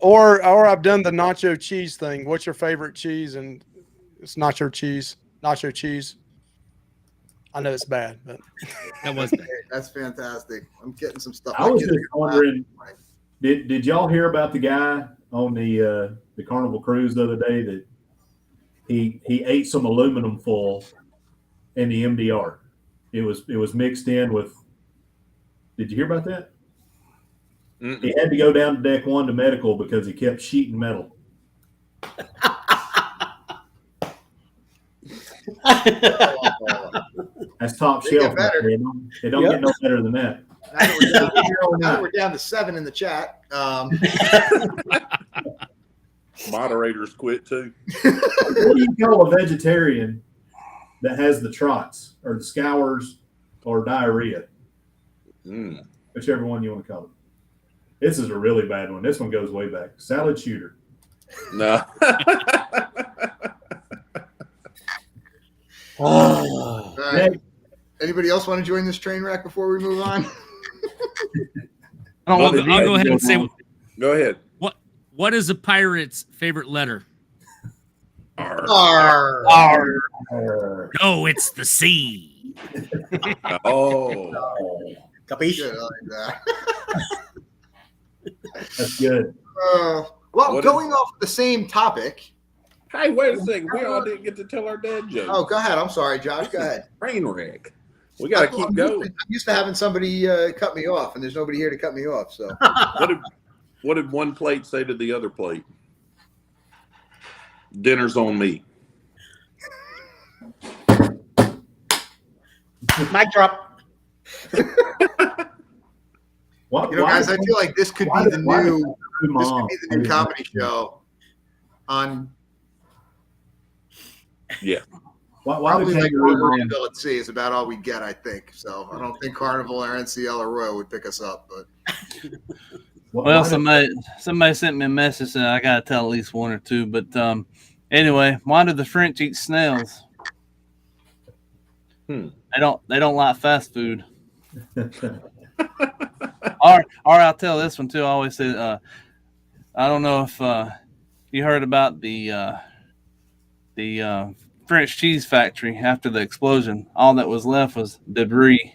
or I've done the nacho cheese thing. What's your favorite cheese? And it's nacho cheese. Nacho cheese. I know it's bad, but That was bad. That's fantastic. I'm getting some stuff. I was get just it. wondering, did y'all hear about the guy on the Carnival cruise the other day that he ate some aluminum foil in the MDR? It was mixed in with. Did you hear about that? Mm-mm. He had to go down to deck 1 to medical because he kept sheeting metal. That's top They shelf. get better. Man. It don't get no better than that. Now that we're down to 7 in the chat. Moderators quit too. What do you call a vegetarian that has the trots or the scours or diarrhea? Mm. whichever one you want to call it. This is a really bad one. This one goes way back. Salad shooter. No. Oh, All right. Anybody else want to join this train wreck before we move on? I don't want I'll go ahead and say, Go ahead. what is a pirate's favorite letter? Arr. No, it's the C. Oh. capiche? Good, I like that. That's good. Well, What going off the same topic. Hey, wait a second. We all didn't get to tell our dad jokes. Oh, go ahed. I'm sorry, Josh. Go ahead. Train wreck. We got to keep going. I'm used to having somebody cut me off, and there's nobody here to cut me off. So, What did one plate say to the other plate? Dinner's on me. Mic drop. Why, you know, guys, I feel like this could be the new new comedy show on Yeah. Why probably do like kangaroo Bourbon brands? at sea is about all we get, I think. So I don't think Carnival or NCL or Royal would pick us up, but Well, why somebody sent me a message saying I gotta tell at least one or two. But anyway, why do the French eat snails? They don't like fast food. Or I'll tell this one too. I always say I don't know if you heard about the French cheese factory after the explosion. All that was left was debris.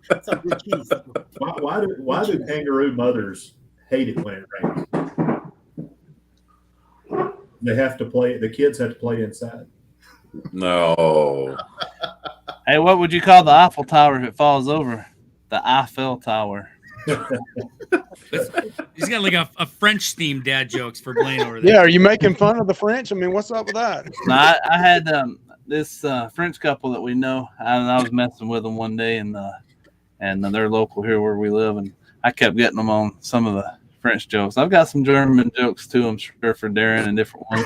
That's a good cheese. why do kangaroo mothers hate it when it rains? They have to play. The kids have to play inside. No. Hey, what would you call the Eiffel Tower if it falls over? The Eiffel Tower. He's got like a French themed dad jokes for Blaine over there. Yeah, are you making fun of the French? I mean, what's up with that? No, I had this French couple that we know, and I was messing with them one day, and they're local here where we live, and I kept getting them on some of the French jokes. I've got some German jokes too, I'm sure, for Darren and different ones.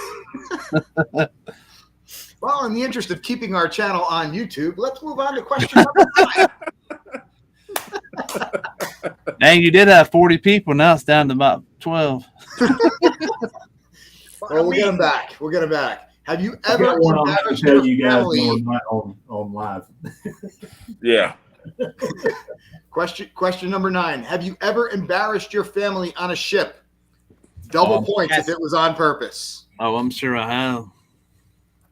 well, in the interest of keeping our channel on YouTube, let's move on to question number 5. Dang, you did have 40 people. Now it's down to about 12. Well, we'll get them back. We'll get them back. Have you I've ever got one on to embarrassed tell your you guys family? when we're not on live. Yeah. Question number 9. Have you ever embarrassed your family on a ship? Double points yes. if it was on purpose. Oh, I'm sure I have.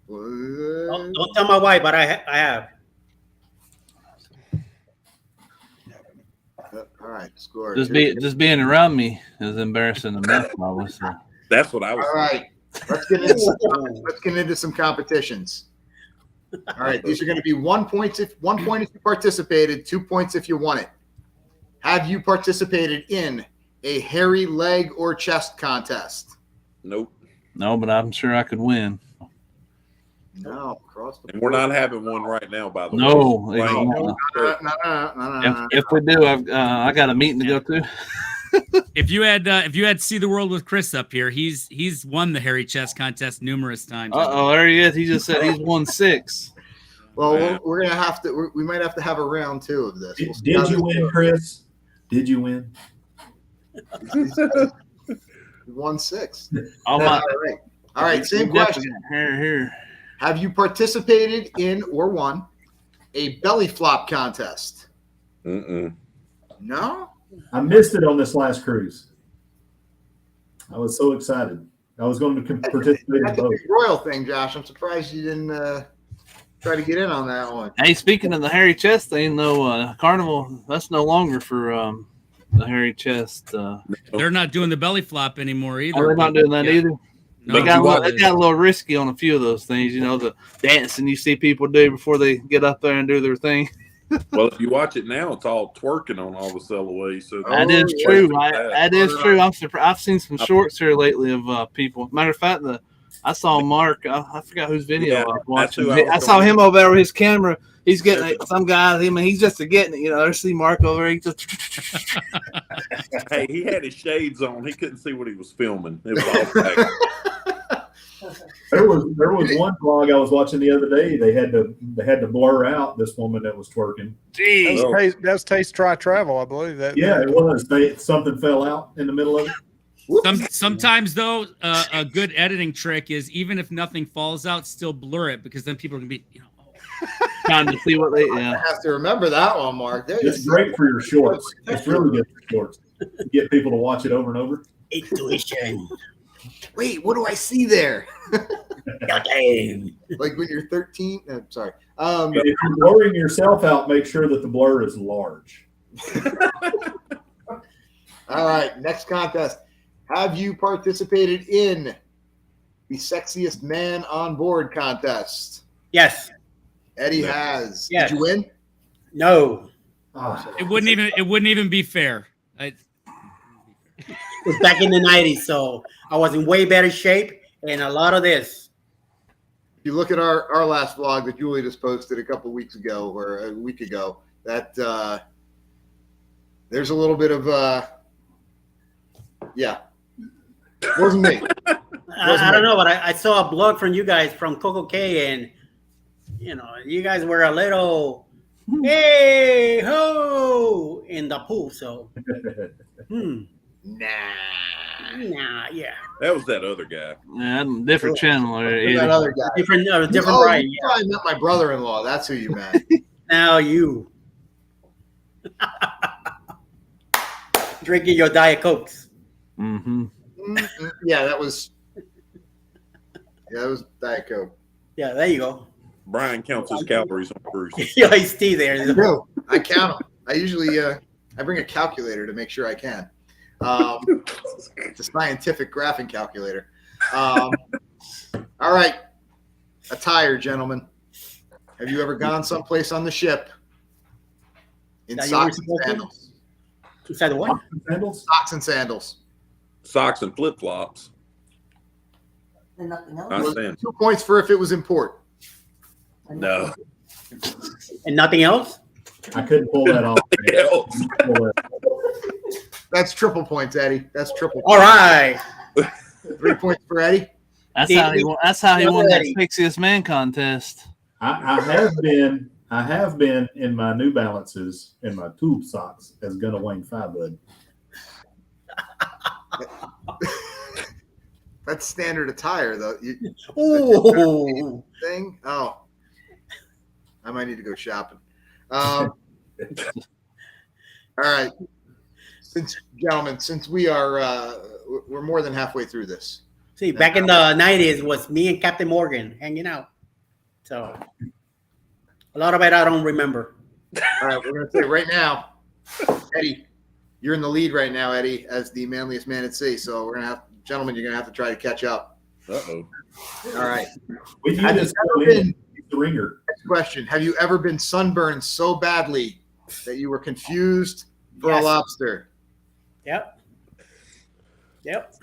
Don't tell my wife, but I have. All right, score. Just being around me is embarrassing enough, probably. So. That's what I was All right, let's get into some competitions. All right, these are going to be 1 point if you participated, 2 points if you won it. Have you participated in a hairy leg or chest contest? Nope. No, but I'm sure I could win. No, across the And we're not having one right now, by the way. No, Right. No. if we do, I got a meeting to go to. If you had See the World with Chris up here, he's won the hairy chest contest numerous times. There he is. He just said he's won 6. Well, we're gonna have to. We might have to have a round 2 of this. We'll see Did how you this win, goes. Chris? Did you win? We won 6. Oh my! All right. Same question. Here. Have you participated in or won a belly flop contest? Mm-mm. No. I missed it on this last cruise. I was so excited. I was going to participate in That's a both. big Royal thing, Josh. I'm surprised you didn't try to get in on that one. Hey, speaking of the hairy chest thing, though, Carnival, that's no longer for the hairy chest. They're not doing the belly flop anymore either. Oh, they're not doing that Yeah. either. No, They got a little risky on a few of those things. You know, the dancing you see people do before they get up there and do their thing. Well, if you watch it now, it's all twerking on all the cellaways. So That is yeah. true. That is true. I'm surprised. I've seen some shorts here lately of people. Matter of fact, I saw Mark. I forgot whose video Yeah, I was that's watching. who I was I saw going him over there with his camera. He's getting it. Some guy. He's just getting it. You know, I see Mark over there. He just. hey, he had his shades on. He couldn't see what he was filming. It was all back. There was one vlog I was watching the other day. They had to blur out this woman that was twerking. That's Oh. taste, try, travel, I believe. Yeah, it was. Something fell out in the middle of it. Sometimes though, a good editing trick is even if nothing falls out, still blur it because then people are gonna be, Trying to see what they. I Yeah. have to remember that one, Mark. There It's great for your shorts. It's really good for shorts. Get people to watch it over and over. Intuition. Wait, what do I see there? Goddamn. Like when you're 13. Sorry. And if you're blurring yourself out, make sure that the blur is large. All right, next contest. Have you participated in the sexiest man on board contest? Yes. Eddie has. Yes. Did you win? No. Ah, it wouldn't even be fair. It was back in the 90s, so I was in way better shape and a lot of this. If you look at our last vlog that Julie just posted a couple weeks ago or a week ago, that there's a little bit of yeah. Wasn't me. I don't know, but I saw a blog from you guys from Coco K, and you guys were a little hey ho in the pool. So Nah. yeah, That was that other guy. Yeah, different channel. Or That other guy. different Oh, Brian. you probably met my brother-in-law. That's who you met. Now you drinking your Diet Cokes. Mm-hmm. Yeah, that was Diet Coke. Yeah, there you go. Brian counts his calories on cruise. Your iced tea there. No, I count them. I usually I bring a calculator to make sure I can. It's a scientific graphing calculator. All right, attire, gentlemen. Have you ever gone someplace on the ship in That you socks were and supposed to? sandals? Inside the what? Sandals? Socks and sandals. Socks and flip flops. And nothing else. Not sandals. 2 points for if it was important. No. And nothing else? I couldn't pull that off. Else. That's triple points, Eddie. That's triple. All right. 3 points for Eddie. That's how he won. That's how he won that sexiest man contest. I have been in my New Balances in my tube socks as Gunna Wayne Firebud. That's standard attire, though. Ooh. Thing. Oh, I might need to go shopping. All right, gentlemen, since we are we're more than halfway through this. See, back in the 90s, it was me and Captain Morgan hanging out. So a lot of it I don't remember. All right, we're gonna say right now, Eddie, you're in the lead right now, Eddie, as the manliest man at sea. So we're gonna have, gentlemen, you're gonna have to try to catch up. Uh-oh. All right. With you Have this you ever been- the ringer. Next question: have you ever been sunburned so badly that you were confused for Yes. a lobster? Yep.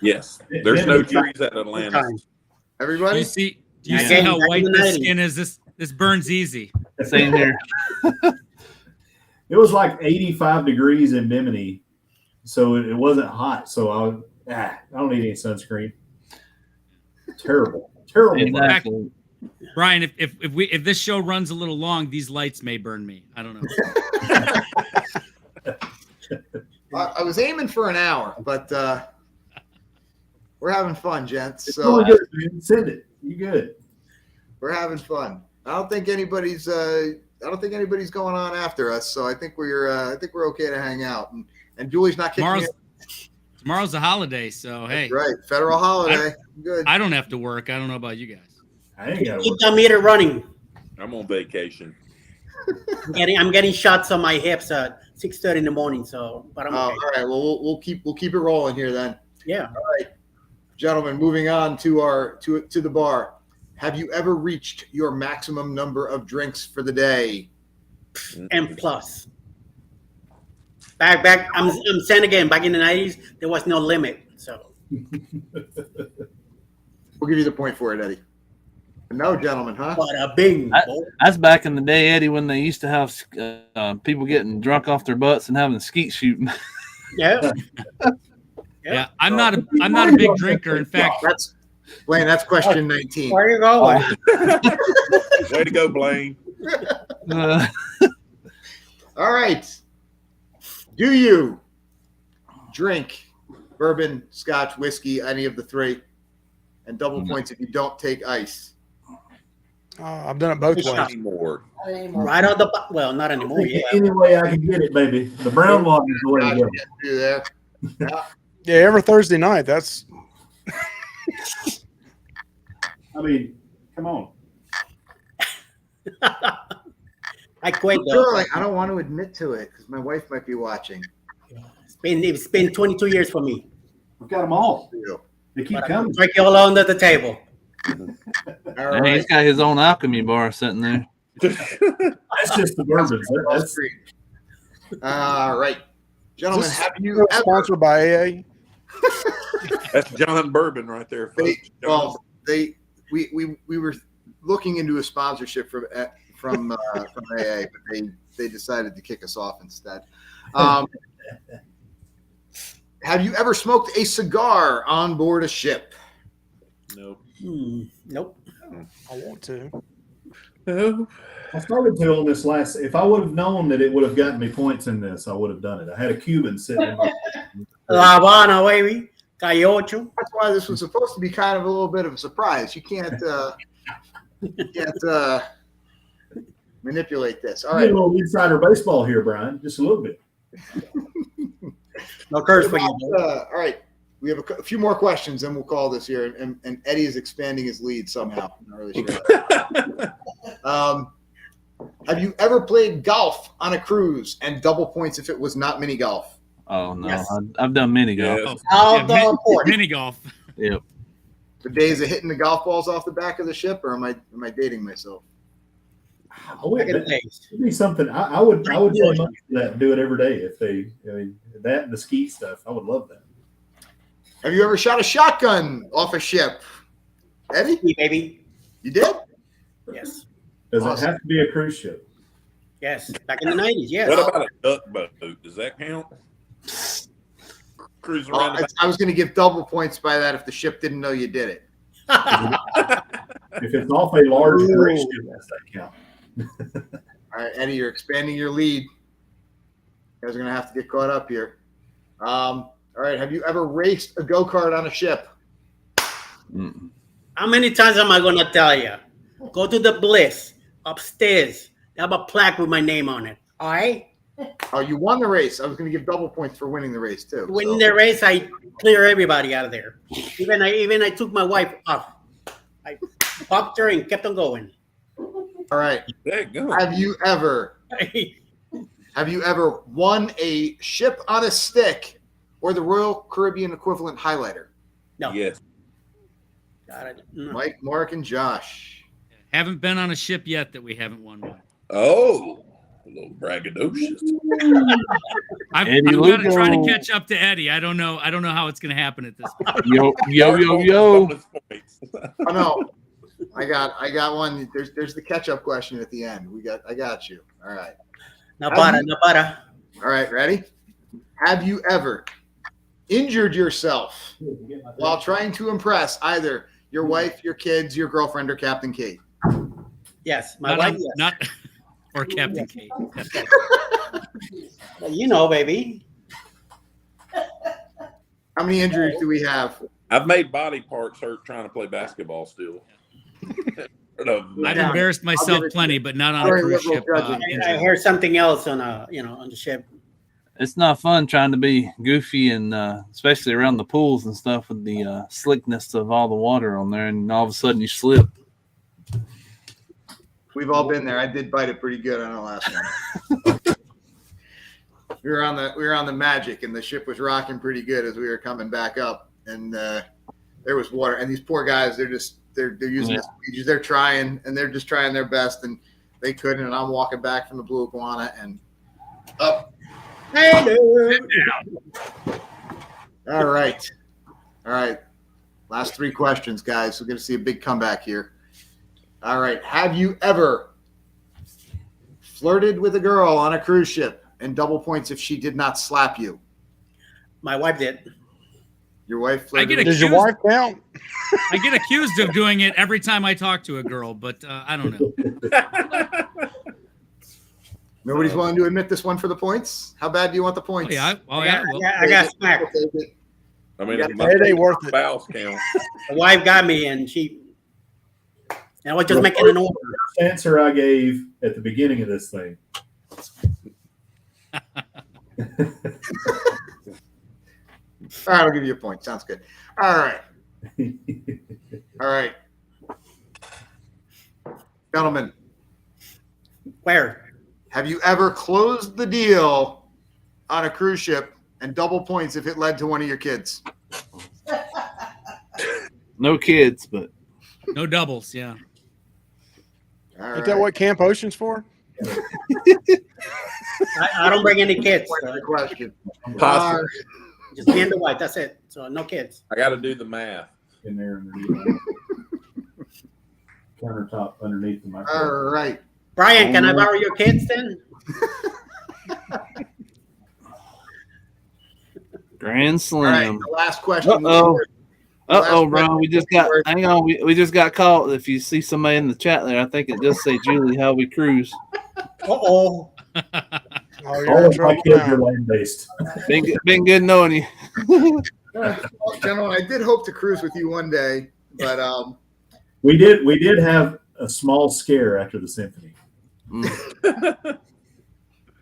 Yes. There's no trees at Atlanta. Do Everybody? you see Again, how back in white the this 90s. skin is? This burns easy. Same here. It was like 85 degrees in Bimini, so it wasn't hot. So I don't need any sunscreen. Terrible. Exactly. Brian, if this show runs a little long, these lights may burn me. I don't know. I was aiming for an hour, but we're having fun, gents. It's So really good, man. Send it. You good? we're having fun. I don't think anybody's going on after us. So I think we're okay to hang out. And Julie's not kicking Tomorrow's a holiday, so hey, in. Right, federal holiday. Good. I don't have to work. I don't know about you guys. I ain't got to Keep work. the meter running. I'm on vacation. I'm getting shots on my hips at 6:30 in the morning. So, but I'm Oh, okay. all right. Well, we'll keep it rolling here then. Yeah. Gentlemen, moving on to to the bar. Have you ever reached your maximum number of drinks for the day? And plus. Back. I'm saying again. Back in the 90s, there was no limit. So We'll give you the point for it, Eddie. No, gentlemen, huh? but a bing. That's back in the day, Eddie, when they used to have people getting drunk off their butts and having skeet shooting. Yeah. Yeah, I'm not a big drinker. In fact, Blaine, that's question 19. Where you going? Way to go, Blaine. Uh, All right. Do you drink bourbon, scotch, whiskey, any of the three? And double points if you don't take ice. I've done it both Good ways. shot. Anymore. Right on the well, not anymore. Yeah. Any way I can get it, baby. The brown water is the way to go. Do there. Yeah. Yeah, every Thursday night. That's I mean, come on. I quit though. Sure, like, I don't want to admit to it because my wife might be watching. It's been 22 years for me. We've got them all. You. They keep But I coming. drink it all under the table. All and he's right. got his own alchemy bar sitting there. That's just the bourbons. That's All right. Gentlemen, Is this have you ever sponsored by AA. That's John Bourbon right there, folks. we were looking into a sponsorship from AA, but they decided to kick us off instead. Have you ever smoked a cigar on board a ship? Nope. Nope. I want to. No. I started to on this last. If I would have known that it would have gotten me points in this, I would have done it. I had a Cuban sitting in my. La Habana, baby. Cayocho. That's why this was supposed to be kind of a little bit of a surprise. You can't manipulate this. All A right. little insider baseball here, Brian. Just a little bit. No curse for you. Bro. All right. We have a few more questions, and we'll call this here. And Eddie is expanding his lead somehow. I'm not really sure. Have you ever played golf on a cruise and double points if it was not mini golf? Oh no, Yes. I've done mini golf. Yes. All the port. Mini golf. Yep. The days of hitting the golf balls off the back of the ship, or am I dating myself? I would, Back in the that'd days. be something. I would pay money for that and do it every day if they. I mean, that and the ski stuff. I would love that. Have you ever shot a shotgun off a ship? Eddie, Hey, baby. you did? Yes. Does Awesome. it have to be a cruise ship? Yes. Back in the 90s. Yes. What about a duck boat? Does that count? Cruising around the I was going to give double points by that if the ship didn't know you did it. If it's off a large cruise ship, that's that count. All right, Eddie, you're expanding your lead. You guys are going to have to get caught up here. All right, have you ever raced a go-kart on a ship? Mm-mm. How many times am I going to tell you? Go to the Bliss upstairs. They have a plaque with my name on it. All right? Oh, you won the race. I was going to give double points for winning the race too. Winning so. the race, I clear everybody out of there. Even I took my wife off. I popped her and kept on going. All right. There you go. Have you ever won a ship on a stick or the Royal Caribbean equivalent highlighter? No. Yes. No. Mike, Mark, and Josh. Haven't been on a ship yet that we haven't won one. Oh, a little braggadocious. I'm Eddie going to try to Lugo. catch up to Eddie. I don't know how it's going to happen at this point. Yo. Bonus points. Oh no, I got one. There's the catch-up question at the end. I got you. All right. No para. All right, ready? Have you ever injured yourself while trying to impress either your wife, your kids, your girlfriend, or Captain Kate? Yes, my wife. Yes. Not or Captain Kate. You know, baby. How many injuries do we have? I've made body parts hurt trying to play basketball still. I've embarrassed myself plenty, but not on a Very cruise liberal ship. judging. I heard something else on on the ship. It's not fun trying to be goofy and especially around the pools and stuff with the slickness of all the water on there, and all of a sudden you slip. We've all been there. I did bite it pretty good on the last one. we were on the Magic, and the ship was rocking pretty good as we were coming back up, and there was water. And these poor guys, they're using the squeegees. They're trying, and they're just trying their best, and they couldn't. And I'm walking back from the Blue Iguana and up. Hello. All right. Last three questions, guys. We're going to see a big comeback here. All right. Have you ever flirted with a girl on a cruise ship and double points if she did not slap you? My wife did. Your wife. I get Does your wife count? I get accused of doing it every time I talk to a girl, but I don't know. Nobody's willing to admit this one for the points. How bad do you want the Oh points? yeah, well, I got smacked. I mean, Yeah, my it ain't worth it. spouse count. The wife got me, and I was just making an order. Answer I gave at the beginning of this thing. All right, I'll give you a point. Sounds good. All right. All right. Gentlemen, Where? have you ever closed the deal on a cruise ship and double points if it led to one of your kids? No kids, but no doubles. Yeah. All Ain't that what Camp Ocean's for? I don't bring any kids. Good question. Possible. Just me and the wife. That's it. So no kids. I got to do the math. In there underneath. Countertop underneath the microwave. All right. Brian, can I borrow your kids then? Grand All right. Slam. The last question. Bro. We just got. Hang on. We just got caught. If you see somebody in the chat there, I think it just say Julie how we cruise. Uh-oh. Oh, All you're in of my trouble kids are now. land based. Been good knowing you. Well, gentlemen, I did hope to cruise with you one day, but We did have a small scare after the symphony.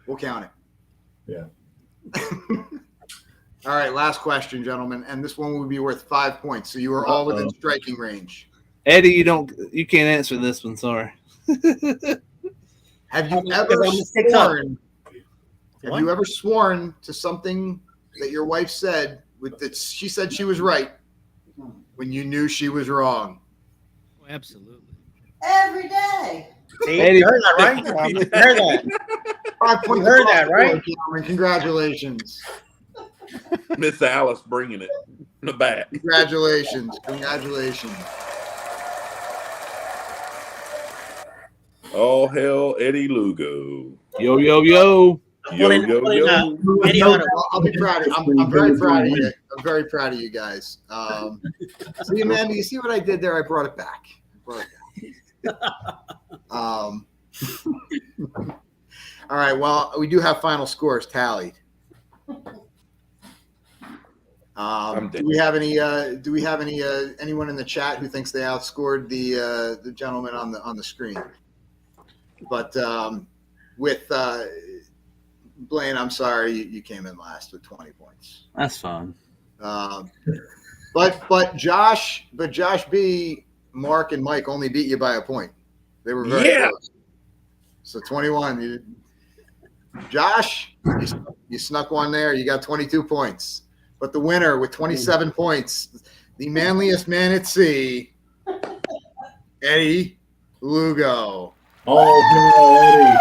we'll count it. Yeah. All right, last question, gentlemen, and this one would be worth 5 points. So you are all within striking range. Eddie, you can't answer this one. Sorry. Have you Because ever I'm 6 up. sworn? Have you ever sworn to something that your wife said that she said she was right when you knew she was wrong? Oh, absolutely. Every day. See, Eddie- you heard that, right? You heard that. 5 points. You heard across that, the right? board, gentlemen. Congratulations. Miss Alice bringing it in the back. Congratulations. Congratulations. All hell, Eddie Lugo. Yo, yo, yo. Yo, yo, yo. Eddie Otto. I'll be proud of I'm very proud of you. I'm very proud of you guys. See, Amanda, you see what I did there? I brought it back. All right. Well, we do have final scores tallied. Do we have any? Anyone in the chat who thinks they outscored the gentleman on the screen? But with Blaine, I'm sorry, you came in last with 20 points. That's fine. But Josh B, Mark, and Mike only beat you by a point. They were very close. So 21. Josh, you snuck one there. You got 22 points. But the winner with 27 points, the manliest man at sea, Eddie Lugo. Oh, hell, Eddie.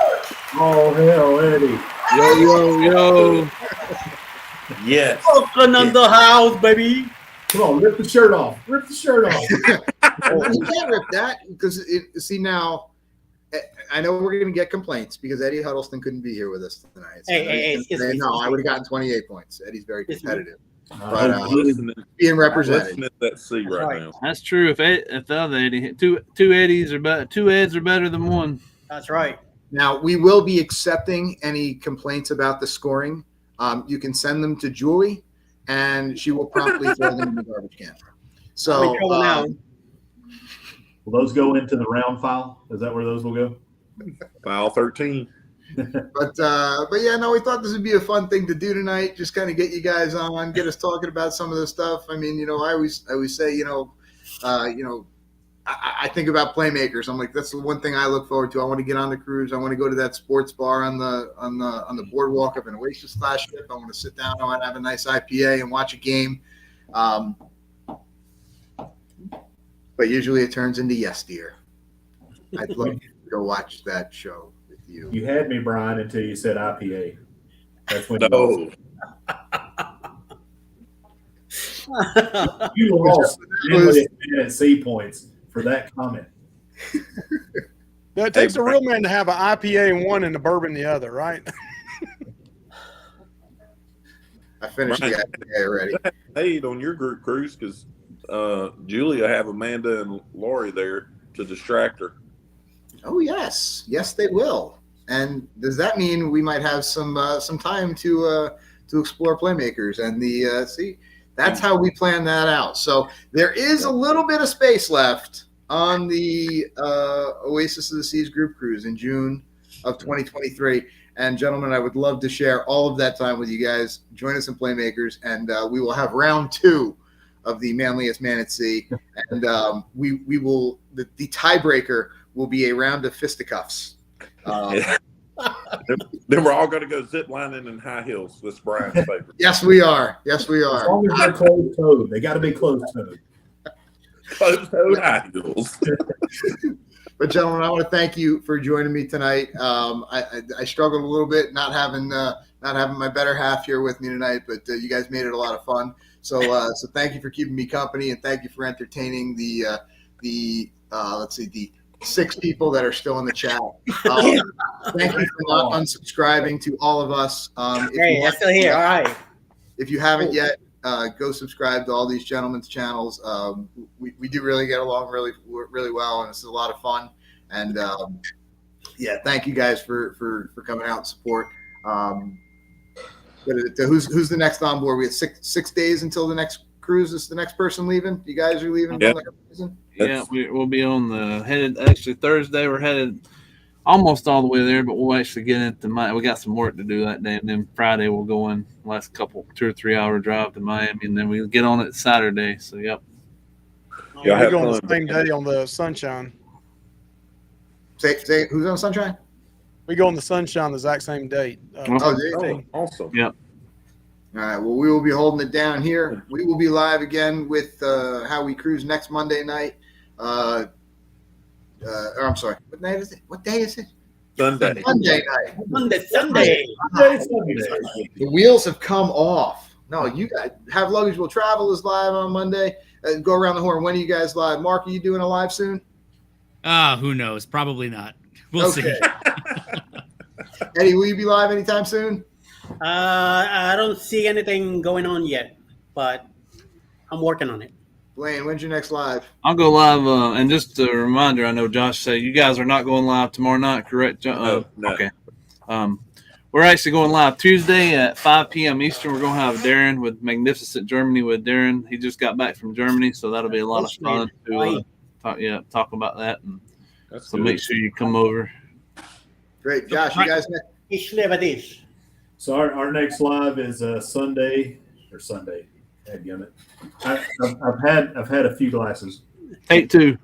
Oh, hell, Eddie. Yo, yo, yo. Yes. Oakland on the house, baby. Come on, rip the shirt off. Rip the shirt off. You can't rip that because see now, I know we're going to get complaints because Eddie Huddleston couldn't be here with us tonight. So I would have gotten 28 points. Eddie's very competitive, but being represented. Listening to that C right now. That's true. If the other Eddie, two Eddies are better, two Eds are better than one. That's right. Now we will be accepting any complaints about the scoring. You can send them to Julie, and she will promptly throw them in the garbage can. So. Will those go into the round file? Is that where those will go? File 13. But yeah, no, we thought this would be a fun thing to do tonight. Just kind of get you guys on, get us talking about some of this stuff. I mean, I always say, I think about playmakers. I'm like, that's the one thing I look forward to. I want to get on the cruise. I want to go to that sports bar on the boardwalk up in Oasis last ship. I want to sit down. I want to have a nice IPA and watch a game. But usually it turns into yes, dear. I'd love to go watch that show with you. You had me, Brian, until you said IPA. That's when No. you lost at C points for that comment. Now, it takes a real man to have an IPA in one and a bourbon in the other, right? I finished Right. the IPA already. Paid on your group cruise because Julie will have Amanda and Lori there to distract her. Oh yes, yes they will. And does that mean we might have some time to explore playmakers and the see? That's how we plan that out. So there is a little bit of space left on the Oasis of the Seas group cruise in June of 2023. And gentlemen, I would love to share all of that time with you guys. Join us in Playmakers, and we will have round 2 of the Manliest Man at Sea. And we will the tiebreaker will be a round of fisticuffs. Then we're all going to go zip lining in high heels. That's Brian's favorite. Yes, we are. Yes, we As are. long as they're closed toed, they got to be closed toed. Closed-toed high heels. But gentlemen, I want to thank you for joining me tonight. I struggled a little bit not having my better half here with me tonight, but you guys made it a lot of fun. So thank you for keeping me company, and thank you for entertaining the 6 people that are still in the chat. Thank you for not unsubscribing to all of us. Hey, I'm still here. All right. If you haven't yet, go subscribe to all these gentlemen's channels. We do really get along really well, and it's a lot of fun. And yeah, thank you guys for coming out and support. Who's the next on board? We have six days until the next cruise. Is the next person leaving? You guys are leaving? Yeah. On the horizon? Yeah, we'll be on the headed. Actually, Thursday we're headed almost all the way there, but we'll actually get into we got some work to do that day, and then Friday we'll go in last 2 or 3 hour drive to Miami, and then we'll get on it Saturday. So yep. Yeah, We're going the same day on the Sunshine. Say who's on Sunshine? We go on the Sunshine the exact same date. Awesome. Yep. All right. Well, we will be holding it down here. We will be live again with How We Cruise next Monday night. Or I'm sorry. What night is it? What day is it? Sunday. Monday night. Sunday. The wheels have come off. No, you guys Have Luggage Will Travel is live on Monday. Go around the horn. When are you guys live? Mark, are you doing a live soon? Who knows? Probably not. We'll see. Eddie, will you be live anytime soon? I don't see anything going on yet, but I'm working on it. Blaine, when's your next live? I'll go live. And just a reminder, I know Josh said you guys are not going live tomorrow night, correct? No. Okay. We're actually going live Tuesday at 5 p.m. Eastern. We're going to have Darren with Magnificent Germany with Darren. He just got back from Germany, so that'll be a lot of fun to talk about that. And so make sure you come over. Great. Josh, you guys next? Ich liebe dich. So our next live is Sunday. Dadgummit. I've had a few glasses. Take 2.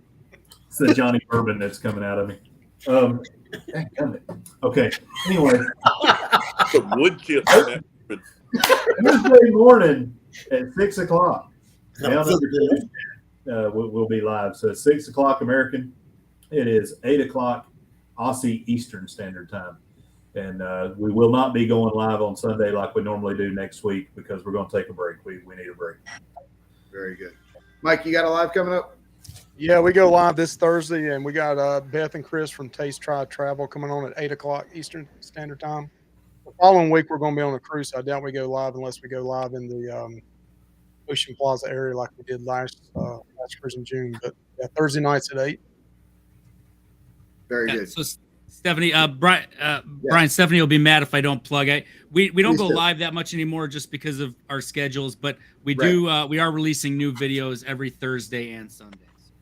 It's the Johnny Bourbon that's coming out of me. Dadgummit. Okay. Anyway, The wood chip. in that. Thursday morning at 6:00. Now we'll be live. So 6:00 American. It is 8:00 Aussie Eastern Standard Time. And we will not be going live on Sunday like we normally do next week because we're going to take a break. We need a break. Very good. Mike, you got a live coming up? Yeah, we go live this Thursday, and we got Beth and Chris from Taste Try Travel coming on at 8:00 Eastern Standard Time. The following week, we're going to be on a cruise. So I doubt we go live unless we go live in the Ocean Plaza area like we did last cruise in June. But yeah, Thursday nights at 8. Very good. So Stephanie, Brian, Stephanie will be mad if I don't plug. We don't go live that much anymore just because of our schedules, but we we are releasing new videos every Thursday and Sunday.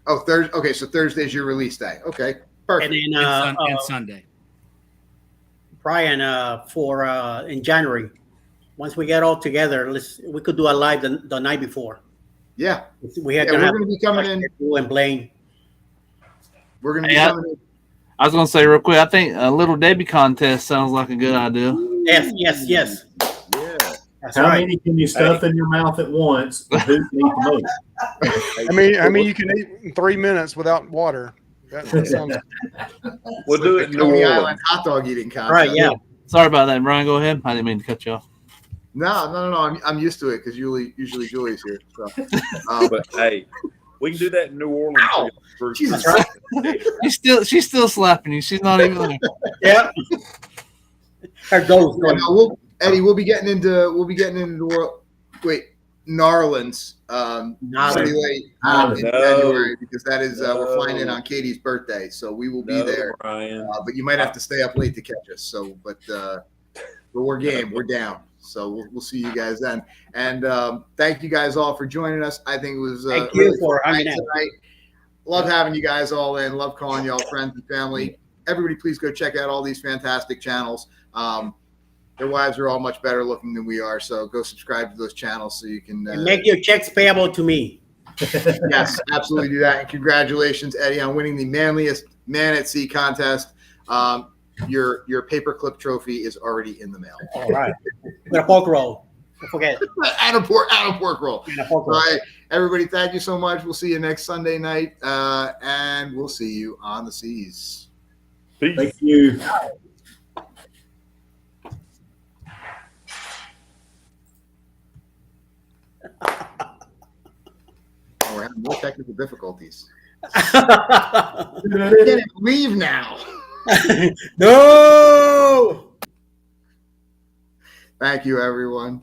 Oh, Thursday. Okay, so Thursday's your release day. Okay, perfect. And then And Sunday. Brian, for in January, once we get all together, we could do a live the night before. Yeah. We're going to be coming in. And Blaine. We're going to be coming in. I was going to say real quick, I think a little Debbie contest sounds like a good idea. Yes. Yeah. That's How right. many can you stuff in your mouth at once? Who can eat the most? I mean, you can eat in 3 minutes without water. That sounds. We'll do it in New Coney Orleans. Island hot dog eating contest. Right, yeah. Sorry about that, Brian. Go ahead. I didn't mean to cut you off. No. I'm used to it because usually Julie's here. So. But hey, we can do that in New Orleans. Ow. For Jesus. She's still slapping you. She's not even there. Yeah. Her goes. Yeah, no, Eddie, we'll be getting into the world. Wait, Narlands. Pretty late in No. January because that is we're No. flying in on Katie's birthday, so we will be there. Brian. But you might have to stay up late to catch us. So, but we're game. We're down. So we'll see you guys then. And thank you guys all for joining us. I think it was Thank you for fun having night us. tonight. Love having you guys all in. Love calling y'all friends and family. Everybody, please go check out all these fantastic channels. Their wives are all much better looking than we are, so go subscribe to those channels so you can And make your checks payable to me. Yes, absolutely do that. And congratulations, Eddie, on winning the Manliest Man at Sea contest. Your paperclip trophy is already in the mail. All right. With a pork roll. Don't forget. And a pork roll. And a pork All roll. right, everybody, thank you so much. We'll see you next Sunday night, and we'll see you on the seas. Peace. Thank you. Oh, we're having more technical difficulties. I can't leave now. No. Thank you, everyone.